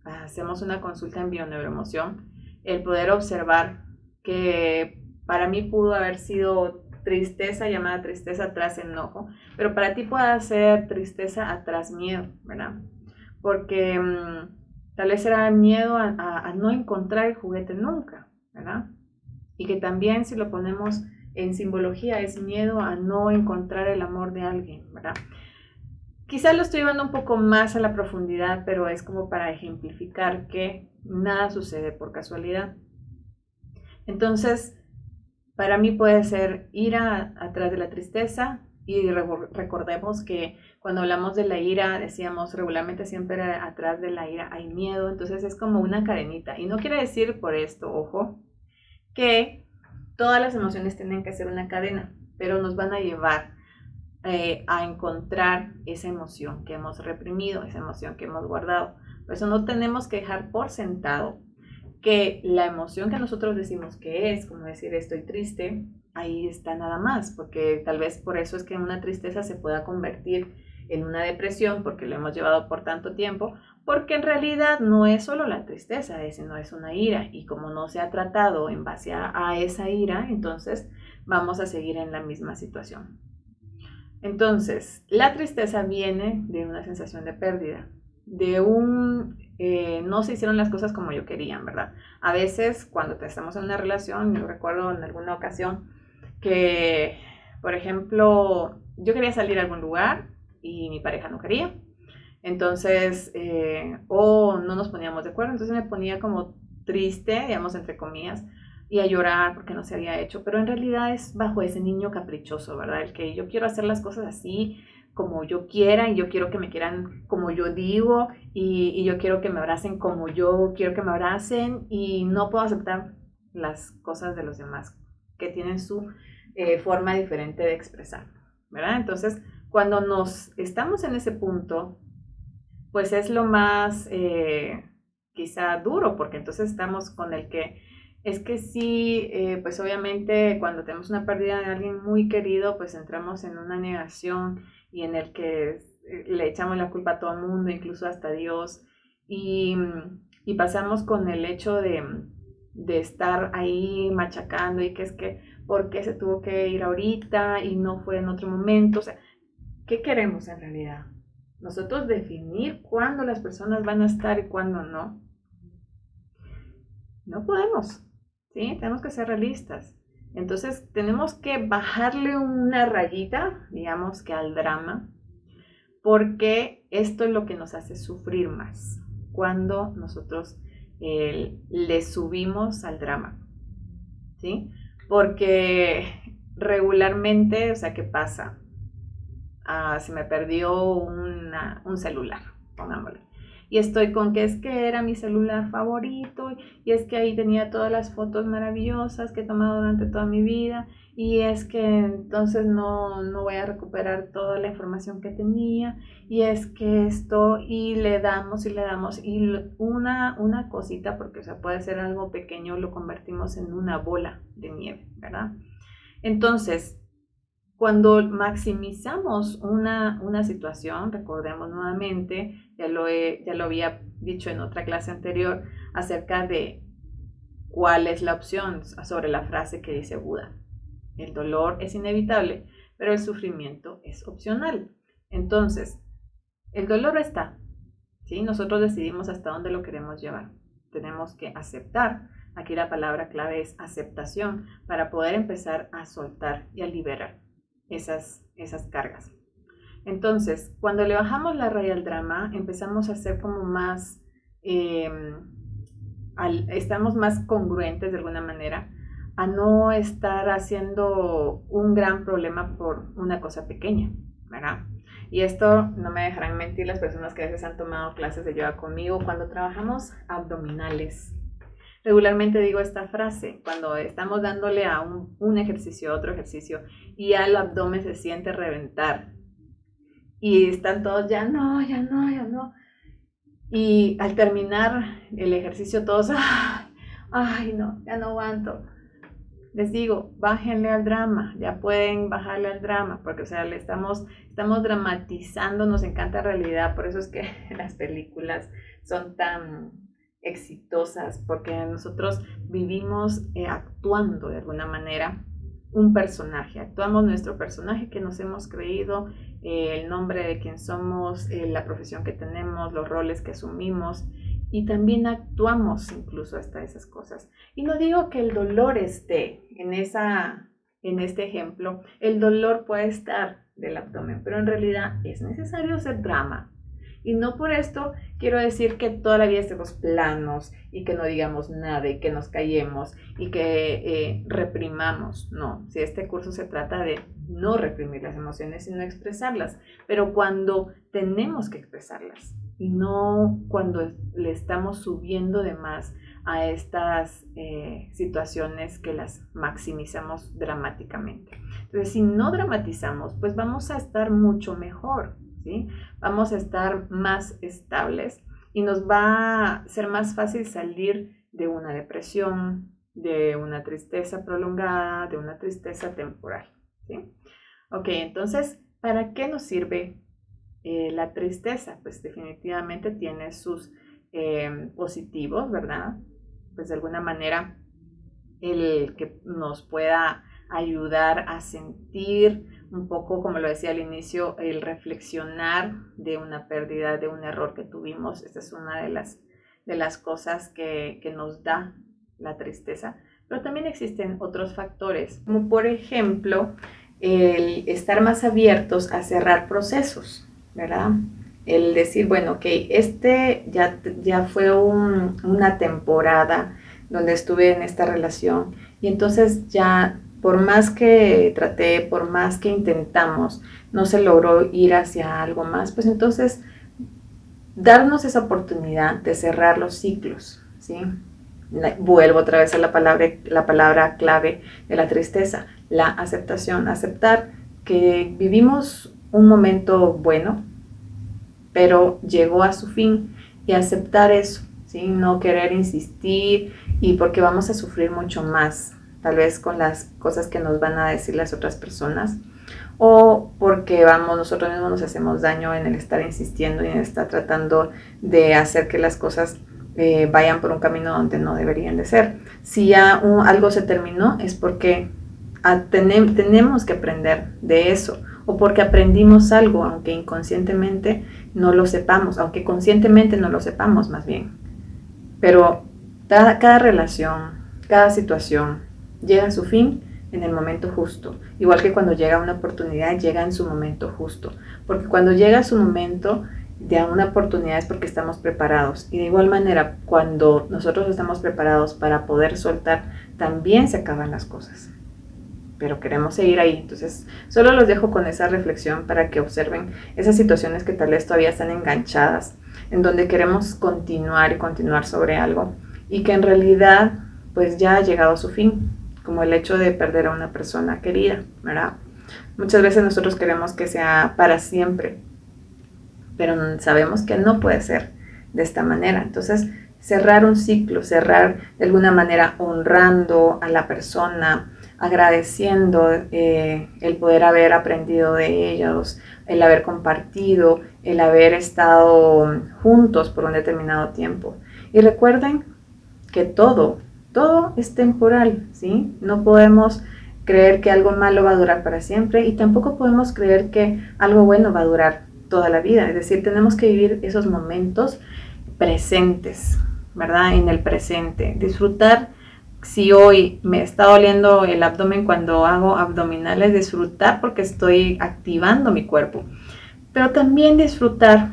hacemos una consulta en bioneuroemoción, el poder observar que para mí pudo haber sido tristeza, llamada tristeza atrás enojo, pero para ti puede ser tristeza atrás miedo, ¿verdad? Porque tal vez era miedo a no encontrar el juguete nunca, ¿verdad? y que también si lo ponemos en simbología es miedo a no encontrar el amor de alguien, ¿verdad? Quizás lo estoy llevando un poco más a la profundidad, pero es como para ejemplificar que nada sucede por casualidad. Entonces, para mí puede ser ira atrás de la tristeza, y recordemos que cuando hablamos de la ira, decíamos regularmente siempre atrás de la ira hay miedo, entonces es como una cadenita. Y no quiere decir por esto, ojo, que todas las emociones tienen que ser una cadena, pero nos van a llevar a encontrar esa emoción que hemos reprimido, esa emoción que hemos guardado. Por eso no tenemos que dejar por sentado que la emoción que nosotros decimos que es, como decir estoy triste, ahí está nada más, porque tal vez por eso es que una tristeza se pueda convertir en una depresión, porque lo hemos llevado por tanto tiempo, porque en realidad no es solo la tristeza, sino es una ira, y como no se ha tratado en base a esa ira, entonces vamos a seguir en la misma situación. Entonces, la tristeza viene de una sensación de pérdida, de no se hicieron las cosas como yo quería, ¿verdad? A veces cuando estamos en una relación, yo recuerdo en alguna ocasión que, por ejemplo, yo quería salir a algún lugar y mi pareja no quería, entonces, o no nos poníamos de acuerdo, entonces me ponía como triste, digamos, entre comillas, y a llorar porque no se había hecho, pero en realidad es bajo ese niño caprichoso, ¿verdad? El que yo quiero hacer las cosas así como yo quiera y yo quiero que me quieran como yo digo y yo quiero que me abracen como yo quiero que me abracen y no puedo aceptar las cosas de los demás que tienen su forma diferente de expresar, ¿verdad? Entonces, cuando nos estamos en ese punto, pues es lo más quizá duro, porque entonces estamos con el que es que sí, pues obviamente cuando tenemos una pérdida de alguien muy querido, pues entramos en una negación y en el que le echamos la culpa a todo el mundo, incluso hasta a Dios, y, y pasamos con el hecho de estar ahí machacando y que es que, ¿por qué se tuvo que ir ahorita y no fue en otro momento? O sea, ¿qué queremos en realidad? Nosotros definir cuándo las personas van a estar y cuándo no. No podemos, ¿sí? Tenemos que ser realistas. Entonces tenemos que bajarle una rayita, digamos que al drama, porque esto es lo que nos hace sufrir más, cuando nosotros le subimos al drama, ¿sí? Porque regularmente, o sea, ¿qué pasa? Se me perdió un celular, pongámosle. Y estoy con que es que era mi celular favorito y es que ahí tenía todas las fotos maravillosas que he tomado durante toda mi vida y es que entonces no voy a recuperar toda la información que tenía y es que esto y le damos y una cosita, porque o sea, puede ser algo pequeño, lo convertimos en una bola de nieve, ¿verdad? Entonces, cuando maximizamos una situación, recordemos nuevamente, ya lo había dicho en otra clase anterior, acerca de cuál es la opción sobre la frase que dice Buda. El dolor es inevitable, pero el sufrimiento es opcional. Entonces, el dolor está, ¿sí? Nosotros decidimos hasta dónde lo queremos llevar. Tenemos que aceptar. Aquí la palabra clave es aceptación para poder empezar a soltar y a liberar esas cargas. Entonces, cuando le bajamos la raya al drama, empezamos a ser como más, eh, estamos más congruentes de alguna manera, a no estar haciendo un gran problema por una cosa pequeña, ¿verdad? Y esto no me dejarán mentir las personas que a veces han tomado clases de yoga conmigo, cuando trabajamos abdominales. Regularmente digo esta frase, cuando estamos dándole a un ejercicio, a otro ejercicio, y al abdomen se siente reventar. Y están todos, ya no, ya no, ya no. Y al terminar el ejercicio todos, ay, no, ya no aguanto. Les digo, bájenle al drama, ya pueden bajarle al drama, porque o sea, estamos dramatizando, nos encanta la realidad, por eso es que las películas son tan exitosas, porque nosotros vivimos actuando de alguna manera un personaje, actuamos nuestro personaje que nos hemos creído, el nombre de quien somos, la profesión que tenemos, los roles que asumimos, y también actuamos incluso hasta esas cosas. Y no digo que el dolor esté en este ejemplo, el dolor puede estar del abdomen, pero en realidad es necesario hacer drama. Y no por esto quiero decir que toda la vida estemos planos y que no digamos nada y que nos callemos y que reprimamos. No, si este curso se trata de no reprimir las emociones, sino expresarlas, pero cuando tenemos que expresarlas y no cuando le estamos subiendo de más a estas situaciones que las maximizamos dramáticamente. Entonces, si no dramatizamos, pues vamos a estar mucho mejor, ¿sí? Vamos a estar más estables y nos va a ser más fácil salir de una depresión, de una tristeza prolongada, de una tristeza temporal, ¿sí? Ok, entonces, ¿para qué nos sirve la tristeza? Pues definitivamente tiene sus positivos, ¿verdad? Pues de alguna manera el que nos pueda ayudar a sentir un poco, como lo decía al inicio, el reflexionar de una pérdida, de un error que tuvimos. Esta es una de las cosas que nos da la tristeza. Pero también existen otros factores, como por ejemplo el estar más abiertos a cerrar procesos, ¿verdad? El decir, bueno, ok, ya fue una temporada donde estuve en esta relación y entonces ya por más que traté, por más que intentamos, no se logró ir hacia algo más, pues entonces darnos esa oportunidad de cerrar los ciclos, ¿sí? Vuelvo otra vez a la palabra clave de la tristeza, la aceptación, aceptar que vivimos un momento bueno, pero llegó a su fin y aceptar eso, ¿sí? No querer insistir y porque vamos a sufrir mucho más, tal vez con las cosas que nos van a decir las otras personas o porque nosotros mismos nos hacemos daño en el estar insistiendo y en estar tratando de hacer que las cosas vayan por un camino donde no deberían de ser. Si ya algo se terminó es porque tenemos que aprender de eso o porque aprendimos algo, aunque inconscientemente no lo sepamos, aunque conscientemente no lo sepamos más bien. Pero cada relación, cada situación llega a su fin en el momento justo. Igual que cuando llega una oportunidad, llega en su momento justo. Porque cuando llega su momento de una oportunidad es porque estamos preparados. Y de igual manera, cuando nosotros estamos preparados para poder soltar, también se acaban las cosas. Pero queremos seguir ahí. Entonces, solo los dejo con esa reflexión para que observen esas situaciones que tal vez todavía están enganchadas, en donde queremos continuar y continuar sobre algo y que en realidad pues ya ha llegado a su fin, como el hecho de perder a una persona querida, ¿verdad? Muchas veces nosotros queremos que sea para siempre, pero sabemos que no puede ser de esta manera. Entonces, cerrar un ciclo, cerrar de alguna manera honrando a la persona, agradeciendo el poder haber aprendido de ellos, el haber compartido, el haber estado juntos por un determinado tiempo. Y recuerden que todo es temporal, ¿sí? No podemos creer que algo malo va a durar para siempre y tampoco podemos creer que algo bueno va a durar toda la vida. Es decir, tenemos que vivir esos momentos presentes, ¿verdad? En el presente. Disfrutar. Si hoy me está doliendo el abdomen cuando hago abdominales, disfrutar porque estoy activando mi cuerpo. Pero también disfrutar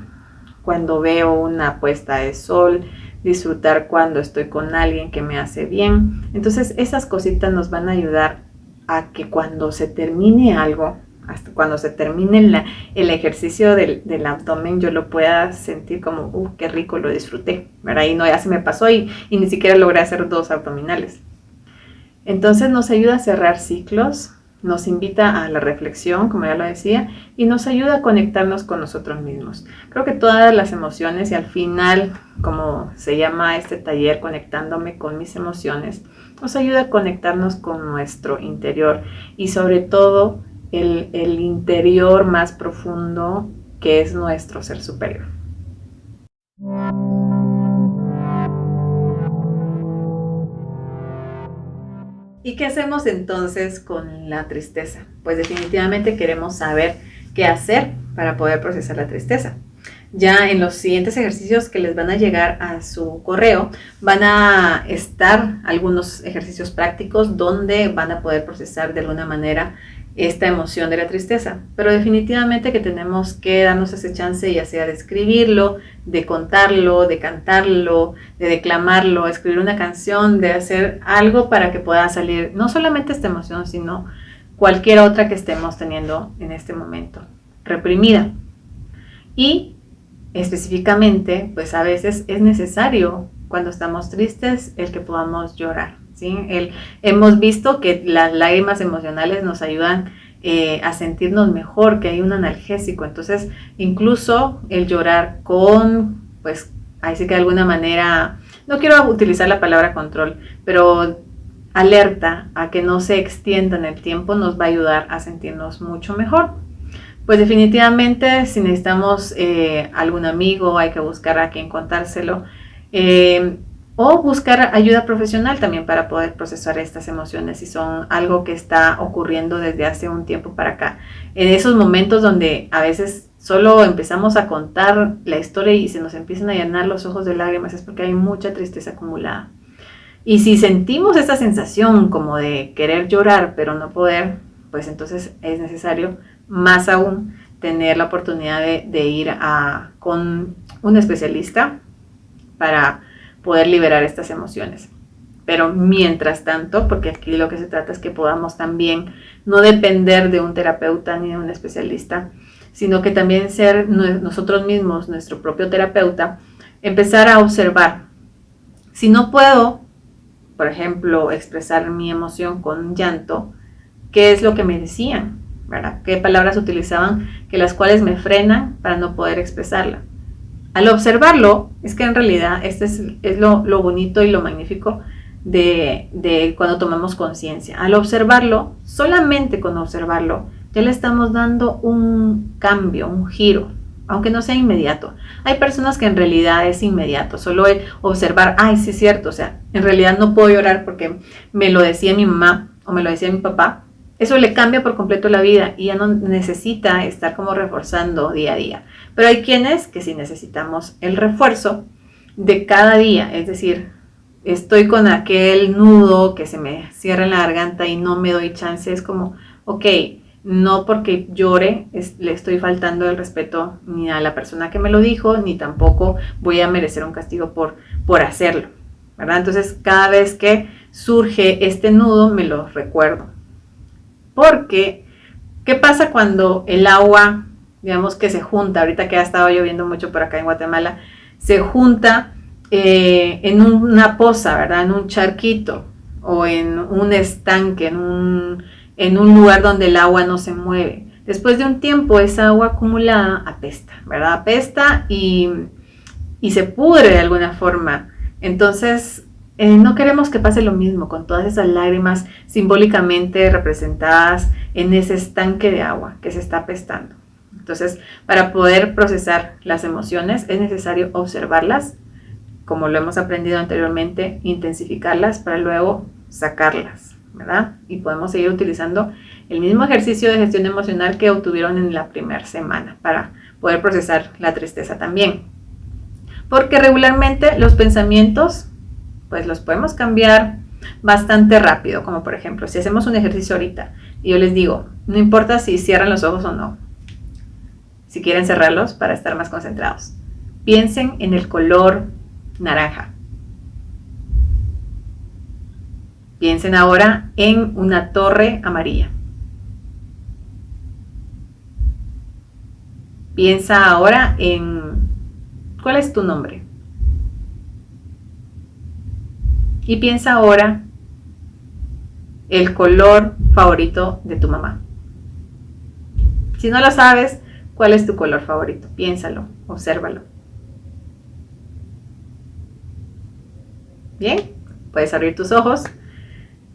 cuando veo una puesta de sol, disfrutar cuando estoy con alguien que me hace bien. Entonces esas cositas nos van a ayudar a que cuando se termine algo, hasta cuando se termine el ejercicio del abdomen, yo lo pueda sentir como, qué rico, lo disfruté, ¿verdad? Y no, ya se me pasó y ni siquiera logré hacer 2 abdominales. Entonces nos ayuda a cerrar ciclos, nos invita a la reflexión, como ya lo decía, y nos ayuda a conectarnos con nosotros mismos. Creo que todas las emociones, y al final, como se llama este taller, conectándome con mis emociones, nos ayuda a conectarnos con nuestro interior y sobre todo el interior más profundo que es nuestro ser superior. ¿Y qué hacemos entonces con la tristeza? Pues definitivamente queremos saber qué hacer para poder procesar la tristeza. Ya en los siguientes ejercicios que les van a llegar a su correo, van a estar algunos ejercicios prácticos donde van a poder procesar de alguna manera esta emoción de la tristeza. Pero definitivamente que tenemos que darnos ese chance, ya sea de escribirlo, de contarlo, de cantarlo, de declamarlo, escribir una canción, de hacer algo para que pueda salir no solamente esta emoción, sino cualquier otra que estemos teniendo en este momento reprimida. Y específicamente, pues a veces es necesario cuando estamos tristes el que podamos llorar, ¿sí? Hemos visto que las lágrimas emocionales nos ayudan a sentirnos mejor, que hay un analgésico. Entonces, incluso el llorar con, pues, ahí sí que de alguna manera, no quiero utilizar la palabra control, pero alerta a que no se extienda en el tiempo, nos va a ayudar a sentirnos mucho mejor. Pues definitivamente si necesitamos algún amigo, hay que buscar a quien contárselo o buscar ayuda profesional también para poder procesar estas emociones si son algo que está ocurriendo desde hace un tiempo para acá. En esos momentos donde a veces solo empezamos a contar la historia y se nos empiezan a llenar los ojos de lágrimas es porque hay mucha tristeza acumulada. Y si sentimos esa sensación como de querer llorar pero no poder, pues entonces es necesario más aún tener la oportunidad de ir con un especialista para poder liberar estas emociones. Pero mientras tanto, porque aquí lo que se trata es que podamos también no depender de un terapeuta ni de un especialista, sino que también ser nosotros mismos, nuestro propio terapeuta, empezar a observar. Si no puedo, por ejemplo, expresar mi emoción con llanto, ¿qué es lo que me decían? ¿Verdad? ¿Qué palabras utilizaban que las cuales me frenan para no poder expresarla? Al observarlo, es que en realidad este es lo bonito y lo magnífico de cuando tomamos conciencia. Al observarlo, solamente con observarlo, ya le estamos dando un cambio, un giro, aunque no sea inmediato. Hay personas que en realidad es inmediato, solo el observar, ay, sí es cierto, o sea, en realidad no puedo llorar porque me lo decía mi mamá o me lo decía mi papá. Eso le cambia por completo la vida y ya no necesita estar como reforzando día a día. Pero hay quienes que sí necesitamos el refuerzo de cada día, es decir, estoy con aquel nudo que se me cierra en la garganta y no me doy chance, es como, ok, no porque llore le estoy faltando el respeto ni a la persona que me lo dijo, ni tampoco voy a merecer un castigo por hacerlo, ¿verdad? Entonces, cada vez que surge este nudo, me lo recuerdo. Porque, ¿qué pasa cuando el agua, digamos que se junta, ahorita que ha estado lloviendo mucho por acá en Guatemala, se junta en una poza, ¿verdad? En un charquito o en un estanque, en un lugar donde el agua no se mueve. Después de un tiempo, esa agua acumulada apesta, ¿verdad? Apesta y se pudre de alguna forma. Entonces, no queremos que pase lo mismo con todas esas lágrimas simbólicamente representadas en ese estanque de agua que se está apestando. Entonces, para poder procesar las emociones es necesario observarlas, como lo hemos aprendido anteriormente, intensificarlas para luego sacarlas, ¿verdad? Y podemos seguir utilizando el mismo ejercicio de gestión emocional que obtuvieron en la primera semana para poder procesar la tristeza también. Porque regularmente los pensamientos pues los podemos cambiar bastante rápido, como por ejemplo, si hacemos un ejercicio ahorita y yo les digo, no importa si cierran los ojos o no, si quieren cerrarlos para estar más concentrados, piensen en el color naranja. Piensen ahora en una torre amarilla. Piensa ahora en, ¿cuál es tu nombre? Y piensa ahora el color favorito de tu mamá. Si no lo sabes, ¿cuál es tu color favorito? Piénsalo, obsérvalo. Bien, puedes abrir tus ojos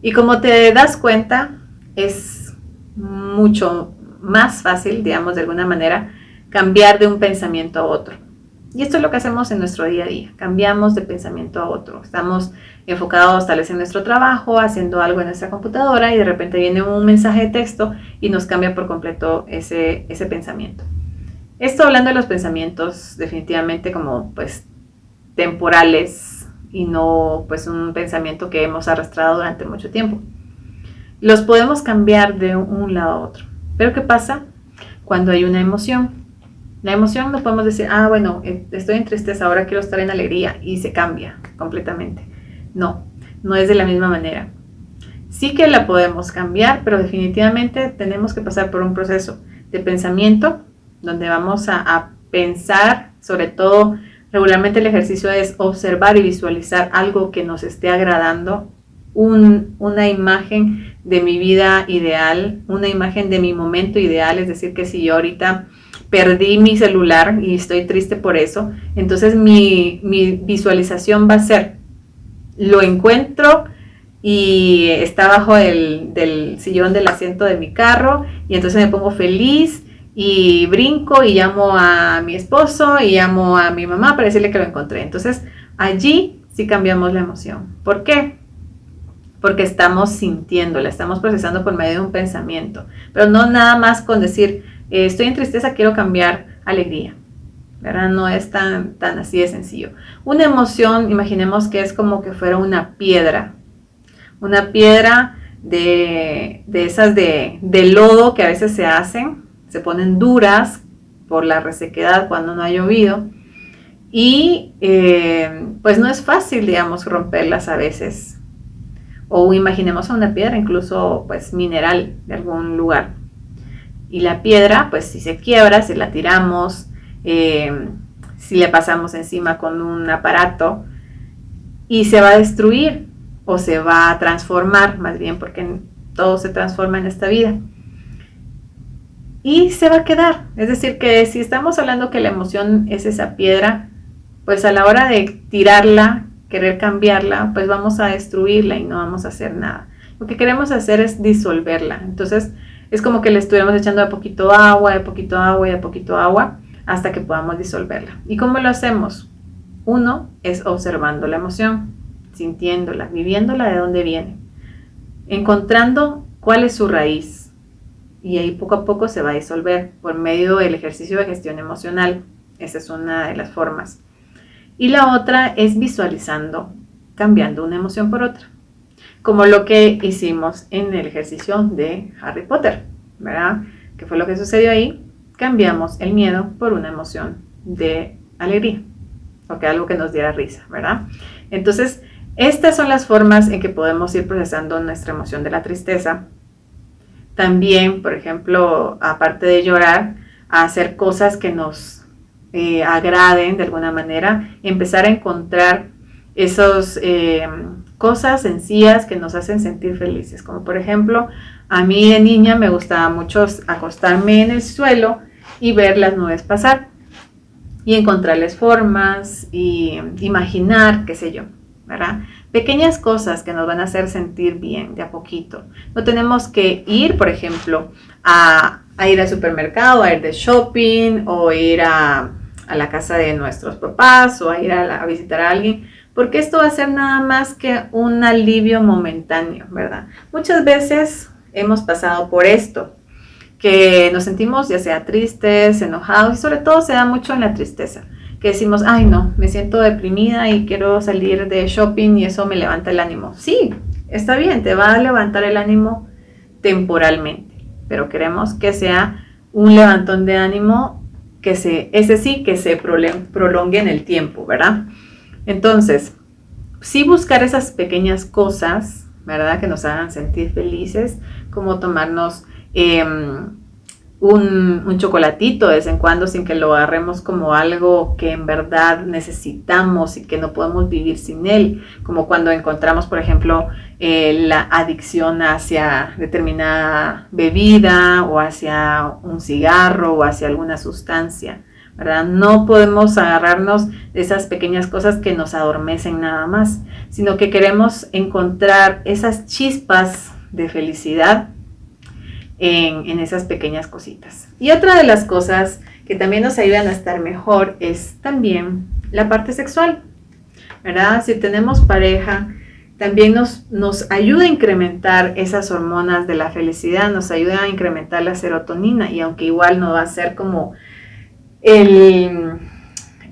y como te das cuenta, es mucho más fácil, digamos de alguna manera, cambiar de un pensamiento a otro. Y esto es lo que hacemos en nuestro día a día, cambiamos de pensamiento a otro. Estamos enfocados tal vez en nuestro trabajo, haciendo algo en nuestra computadora y de repente viene un mensaje de texto y nos cambia por completo ese pensamiento. Esto hablando de los pensamientos definitivamente como pues temporales y no pues un pensamiento que hemos arrastrado durante mucho tiempo. Los podemos cambiar de un lado a otro. Pero ¿qué pasa cuando hay una emoción? La emoción no podemos decir, bueno, estoy en tristeza, ahora quiero estar en alegría y se cambia completamente. No, no es de la misma manera. Sí que la podemos cambiar, pero definitivamente tenemos que pasar por un proceso de pensamiento donde vamos a pensar, sobre todo regularmente el ejercicio es observar y visualizar algo que nos esté agradando, una imagen de mi vida ideal, una imagen de mi momento ideal, es decir, que si yo ahorita perdí mi celular y estoy triste por eso, entonces mi visualización va a ser, lo encuentro y está bajo del sillón del asiento de mi carro y entonces me pongo feliz y brinco y llamo a mi esposo y llamo a mi mamá para decirle que lo encontré. Entonces allí sí cambiamos la emoción. ¿Por qué? Porque estamos sintiéndola, estamos procesando por medio de un pensamiento, pero no nada más con decir estoy en tristeza, quiero cambiar alegría, ¿verdad? No es tan así de sencillo. Una emoción, imaginemos que es como que fuera una piedra de esas de lodo que a veces se ponen duras por la resequedad cuando no ha llovido y pues no es fácil, digamos, romperlas a veces. O imaginemos a una piedra incluso pues mineral de algún lugar. Y la piedra, pues si se quiebra, si la tiramos, si le pasamos encima con un aparato y se va a destruir o se va a transformar, más bien porque todo se transforma en esta vida. Y se va a quedar. Es decir, que si estamos hablando que la emoción es esa piedra, pues a la hora de tirarla, querer cambiarla, pues vamos a destruirla y no vamos a hacer nada. Lo que queremos hacer es disolverla. Entonces es como que le estuviéramos echando de poquito agua, de poquito agua y de poquito agua hasta que podamos disolverla. ¿Y cómo lo hacemos? Uno es observando la emoción, sintiéndola, viviéndola de dónde viene, encontrando cuál es su raíz. Y ahí poco a poco se va a disolver por medio del ejercicio de gestión emocional. Esa es una de las formas. Y la otra es visualizando, cambiando una emoción por otra. Como lo que hicimos en el ejercicio de Harry Potter, ¿verdad? ¿Qué fue lo que sucedió ahí? Cambiamos el miedo por una emoción de alegría, o que algo que nos diera risa, ¿verdad? Entonces, estas son las formas en que podemos ir procesando nuestra emoción de la tristeza. También, por ejemplo, aparte de llorar, a hacer cosas que nos agraden de alguna manera, empezar a encontrar esas cosas sencillas que nos hacen sentir felices, como por ejemplo, a mí de niña me gustaba mucho acostarme en el suelo y ver las nubes pasar y encontrarles formas y imaginar, qué sé yo, ¿verdad? Pequeñas cosas que nos van a hacer sentir bien de a poquito. No tenemos que ir, por ejemplo, a ir al supermercado, a ir de shopping o ir a la casa de nuestros papás o a ir a visitar a alguien, porque esto va a ser nada más que un alivio momentáneo, ¿verdad? Muchas veces hemos pasado por esto, que nos sentimos ya sea tristes, enojados y sobre todo se da mucho en la tristeza, que decimos, ay no, me siento deprimida y quiero salir de shopping y eso me levanta el ánimo. Sí, está bien, te va a levantar el ánimo temporalmente, pero queremos que sea un levantón de ánimo que se prolongue en el tiempo, ¿verdad? Entonces, sí buscar esas pequeñas cosas, ¿verdad? Que nos hagan sentir felices, como tomarnos un chocolatito de vez en cuando sin que lo agarremos como algo que en verdad necesitamos y que no podemos vivir sin él, como cuando encontramos, por ejemplo, la adicción hacia determinada bebida o hacia un cigarro o hacia alguna sustancia, ¿verdad? No podemos agarrarnos de esas pequeñas cosas que nos adormecen nada más, sino que queremos encontrar esas chispas de felicidad en esas pequeñas cositas. Y otra de las cosas que también nos ayudan a estar mejor es también la parte sexual, ¿verdad? Si tenemos pareja, también nos ayuda a incrementar esas hormonas de la felicidad, nos ayuda a incrementar la serotonina y aunque igual no va a ser como el,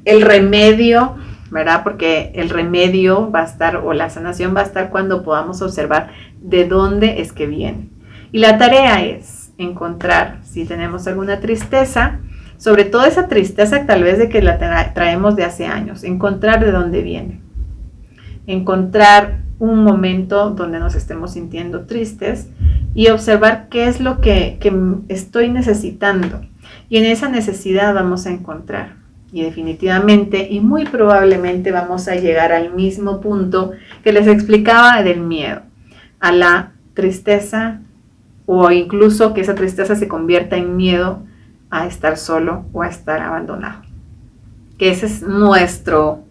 el remedio, ¿verdad? Porque el remedio va a estar, o la sanación va a estar cuando podamos observar de dónde es que viene. Y la tarea es encontrar, si tenemos alguna tristeza, sobre todo esa tristeza tal vez de que la traemos de hace años, encontrar de dónde viene. Encontrar un momento donde nos estemos sintiendo tristes y observar qué es lo que estoy necesitando. Y en esa necesidad vamos a encontrar. Y definitivamente y muy probablemente vamos a llegar al mismo punto que les explicaba del miedo, a la tristeza, o incluso que esa tristeza se convierta en miedo a estar solo o a estar abandonado. Que ese es nuestro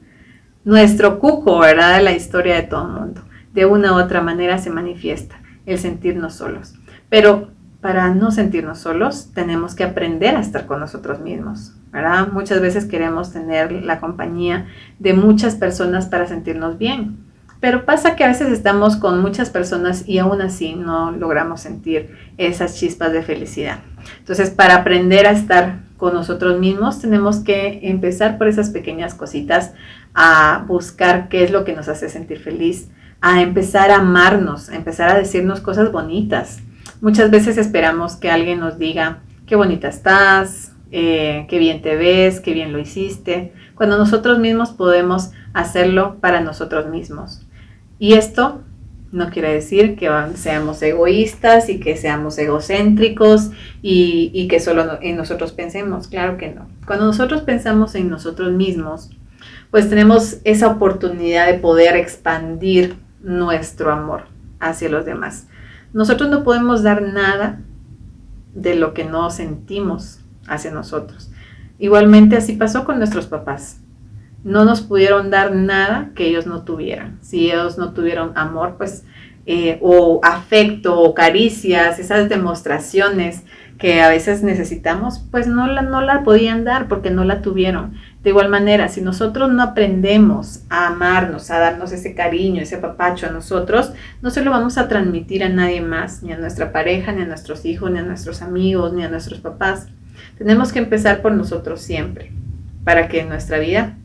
cuco, ¿verdad? De la historia de todo el mundo. De una u otra manera se manifiesta el sentirnos solos. Pero para no sentirnos solos, tenemos que aprender a estar con nosotros mismos, ¿verdad? Muchas veces queremos tener la compañía de muchas personas para sentirnos bien. Pero pasa que a veces estamos con muchas personas y aún así no logramos sentir esas chispas de felicidad. Entonces, para aprender a estar con nosotros mismos, tenemos que empezar por esas pequeñas cositas, a buscar qué es lo que nos hace sentir feliz, a empezar a amarnos, a empezar a decirnos cosas bonitas. Muchas veces esperamos que alguien nos diga, qué bonita estás, qué bien te ves, qué bien lo hiciste, cuando nosotros mismos podemos hacerlo para nosotros mismos. Y esto no quiere decir que seamos egoístas y que seamos egocéntricos y que solo en nosotros pensemos. Claro que no. Cuando nosotros pensamos en nosotros mismos, pues tenemos esa oportunidad de poder expandir nuestro amor hacia los demás. Nosotros no podemos dar nada de lo que no sentimos hacia nosotros. Igualmente así pasó con nuestros papás. No nos pudieron dar nada que ellos no tuvieran. Si ellos no tuvieron amor, pues, o afecto, o caricias, esas demostraciones que a veces necesitamos, pues no la podían dar porque no la tuvieron. De igual manera, si nosotros no aprendemos a amarnos, a darnos ese cariño, ese apapacho a nosotros, no se lo vamos a transmitir a nadie más, ni a nuestra pareja, ni a nuestros hijos, ni a nuestros amigos, ni a nuestros papás. Tenemos que empezar por nosotros siempre, para que nuestra vida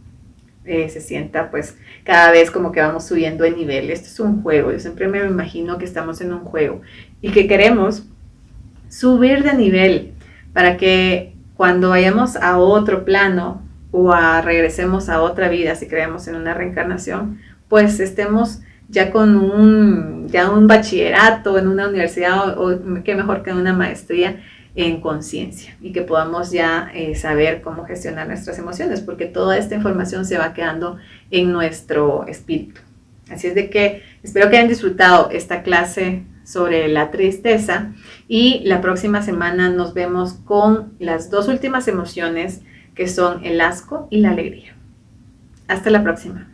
se sienta pues cada vez como que vamos subiendo de nivel. Esto es un juego, yo siempre me imagino que estamos en un juego y que queremos subir de nivel para que cuando vayamos a otro plano o regresemos a otra vida, si creemos en una reencarnación, pues estemos ya con un bachillerato en una universidad o qué mejor que una maestría en conciencia y que podamos ya saber cómo gestionar nuestras emociones, porque toda esta información se va quedando en nuestro espíritu. Así es de que espero que hayan disfrutado esta clase sobre la tristeza y la próxima semana nos vemos con las dos últimas emociones que son el asco y la alegría. Hasta la próxima.